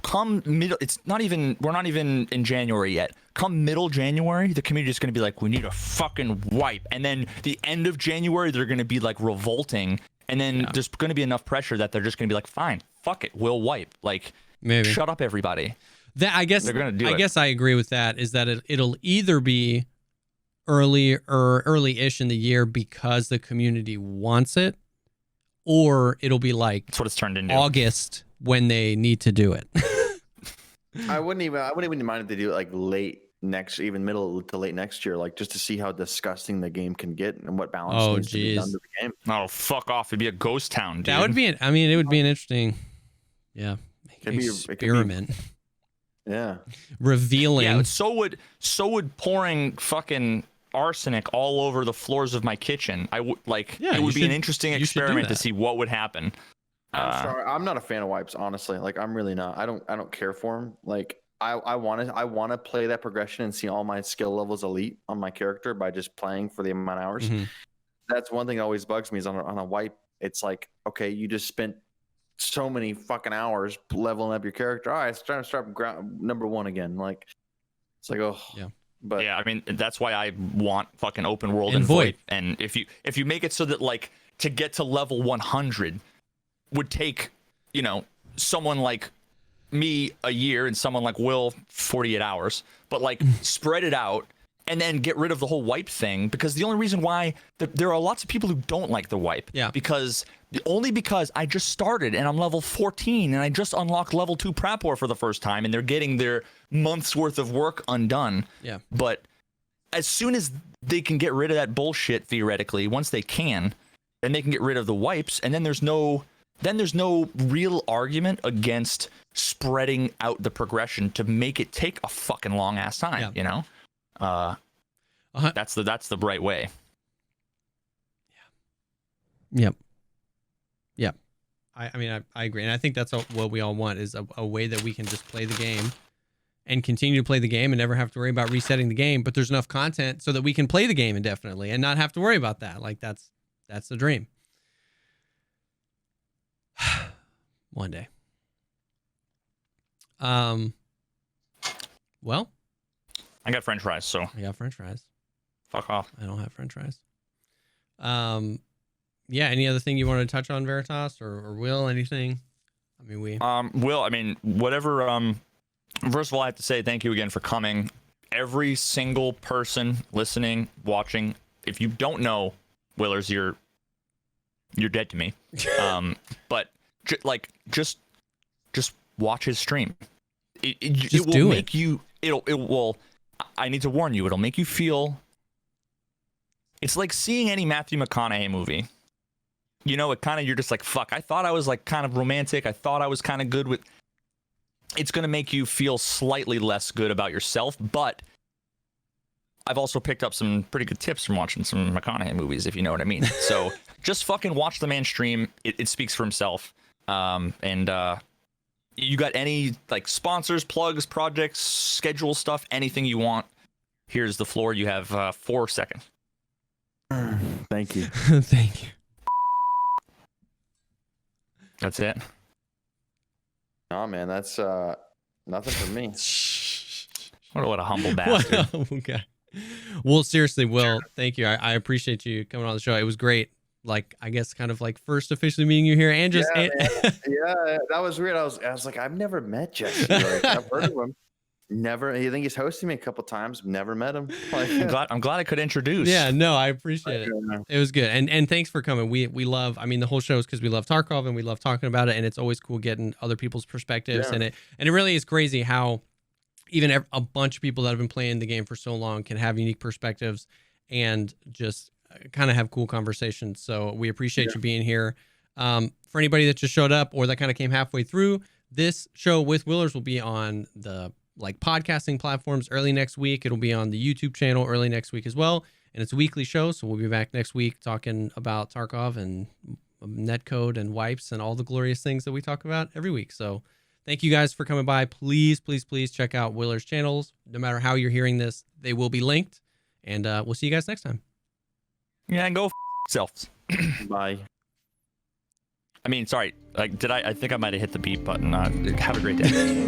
come middle, we're not even in January yet. Come middle January, the community is going to be like, we need a fucking wipe. And then the end of January, they're going to be like revolting. And then there's going to be enough pressure that they're just going to be like, fine, fuck it, we'll wipe. Like, maybe shut up, everybody. That I guess they're going to do it. I guess I agree with that. Is that it'll either be early or early-ish in the year because the community wants it, or it'll be like that's what it's turned into. August when they need to do it. I wouldn't even mind if they do it like late next, even middle to late next year, like just to see how disgusting the game can get and what balance needs to be done to the game. Oh, fuck off! It'd be a ghost town, dude. That would be. It would be an interesting. Yeah. Could be- Experiment. Yeah. Revealing. Yeah, so would pouring fucking arsenic all over the floors of my kitchen. I would like Yeah, it would be you an should- interesting you should do experiment to that. see what would happen. I'm sorry. I'm not a fan of wipes, honestly. Like, I'm really not. I don't care for them. Like, I want to play that progression and see all my skill levels elite on my character by just playing for the amount of hours. Mhm. That's one thing that always bugs me is on a wipe. It's like, okay, you just spent so many fucking hours leveling up your character. All right, it's trying to start number one again. Like, it's like, oh, Yeah. But yeah, I mean that's why I want fucking open world And and Void. Void. And if you make it so that like to get to level 100 would take, you know, someone like me a year and someone like Will 48 hours, but like spread it out and then get rid of the whole wipe thing, because the only reason why there are lots of people who don't like the wipe. Yeah. Because I just started and I'm level 14 and I just unlocked level 2 Prapor for the first time and they're getting their month's worth of work undone. Yeah. But as soon as they can get rid of that bullshit, theoretically, once they can, then they can get rid of the wipes, and then there's no real argument against spreading out the progression to make it take a fucking long ass time. Yeah. You know, that's the right way. Yep. Yep. I mean, I agree. And I think that's what we all want is a way that we can just play the game and continue to play the game and never have to worry about resetting the game. But there's enough content so that we can play the game indefinitely and not have to worry about that. Like that's the dream. One day. Well, I got French fries, so I got French fries. fuck off. I don't have French fries. Yeah. Any other thing you want to touch on, Veritas or Will? Anything? I mean, Will, I mean, whatever. First of all, I have to say thank you again for coming. Every single person listening, watching. If you don't know WillerZ, you're dead to me. But just watch his stream. It will make you. It will. I need to warn you. It'll make you feel. It's like seeing any Matthew McConaughey movie. You know, it kind of, you're just like, fuck, I thought I was like kind of romantic. I thought I was kind of good with. It's going to make you feel slightly less good about yourself, but I've also picked up some pretty good tips from watching some McConaughey movies, if you know what I mean. So just fucking watch the man stream. It speaks for himself. And you got any like sponsors, plugs, projects, schedule stuff, anything you want, here's the floor. You have 4 seconds. Thank you. Thank you. That's it. No, man, that's nothing for me. What a humble bastard. Okay. Well, seriously, Will, thank you. I appreciate you coming on the show. It was great. Like, I guess kind of like first officially meeting you here and just Yeah, that was weird. I was like, I've never met Jesse. Like, I've heard of him. Never. I think he's hosted me a couple times. Never met him. Like, I'm glad I could introduce. Yeah, no, I appreciate it. It was good. And thanks for coming. We love, I mean, the whole show is because we love Tarkov and we love talking about it, and it's always cool getting other people's perspectives. Yeah. And it really is crazy how even a bunch of people that have been playing the game for so long can have unique perspectives and just kind of have cool conversations. So we appreciate you being here. For anybody that just showed up or that kind of came halfway through, this show with WillerZ will be on the like podcasting platforms early next week. It'll be on the YouTube channel early next week as well. And it's a weekly show. So we'll be back next week talking about Tarkov and netcode and wipes and all the glorious things that we talk about every week. So thank you guys for coming by. Please, please, please check out WillerZ channels. No matter how you're hearing this, they will be linked. And we'll see you guys next time. Yeah, go yourselves. bye. I mean, sorry. Like, I think I might have hit the beep button. Have a great day.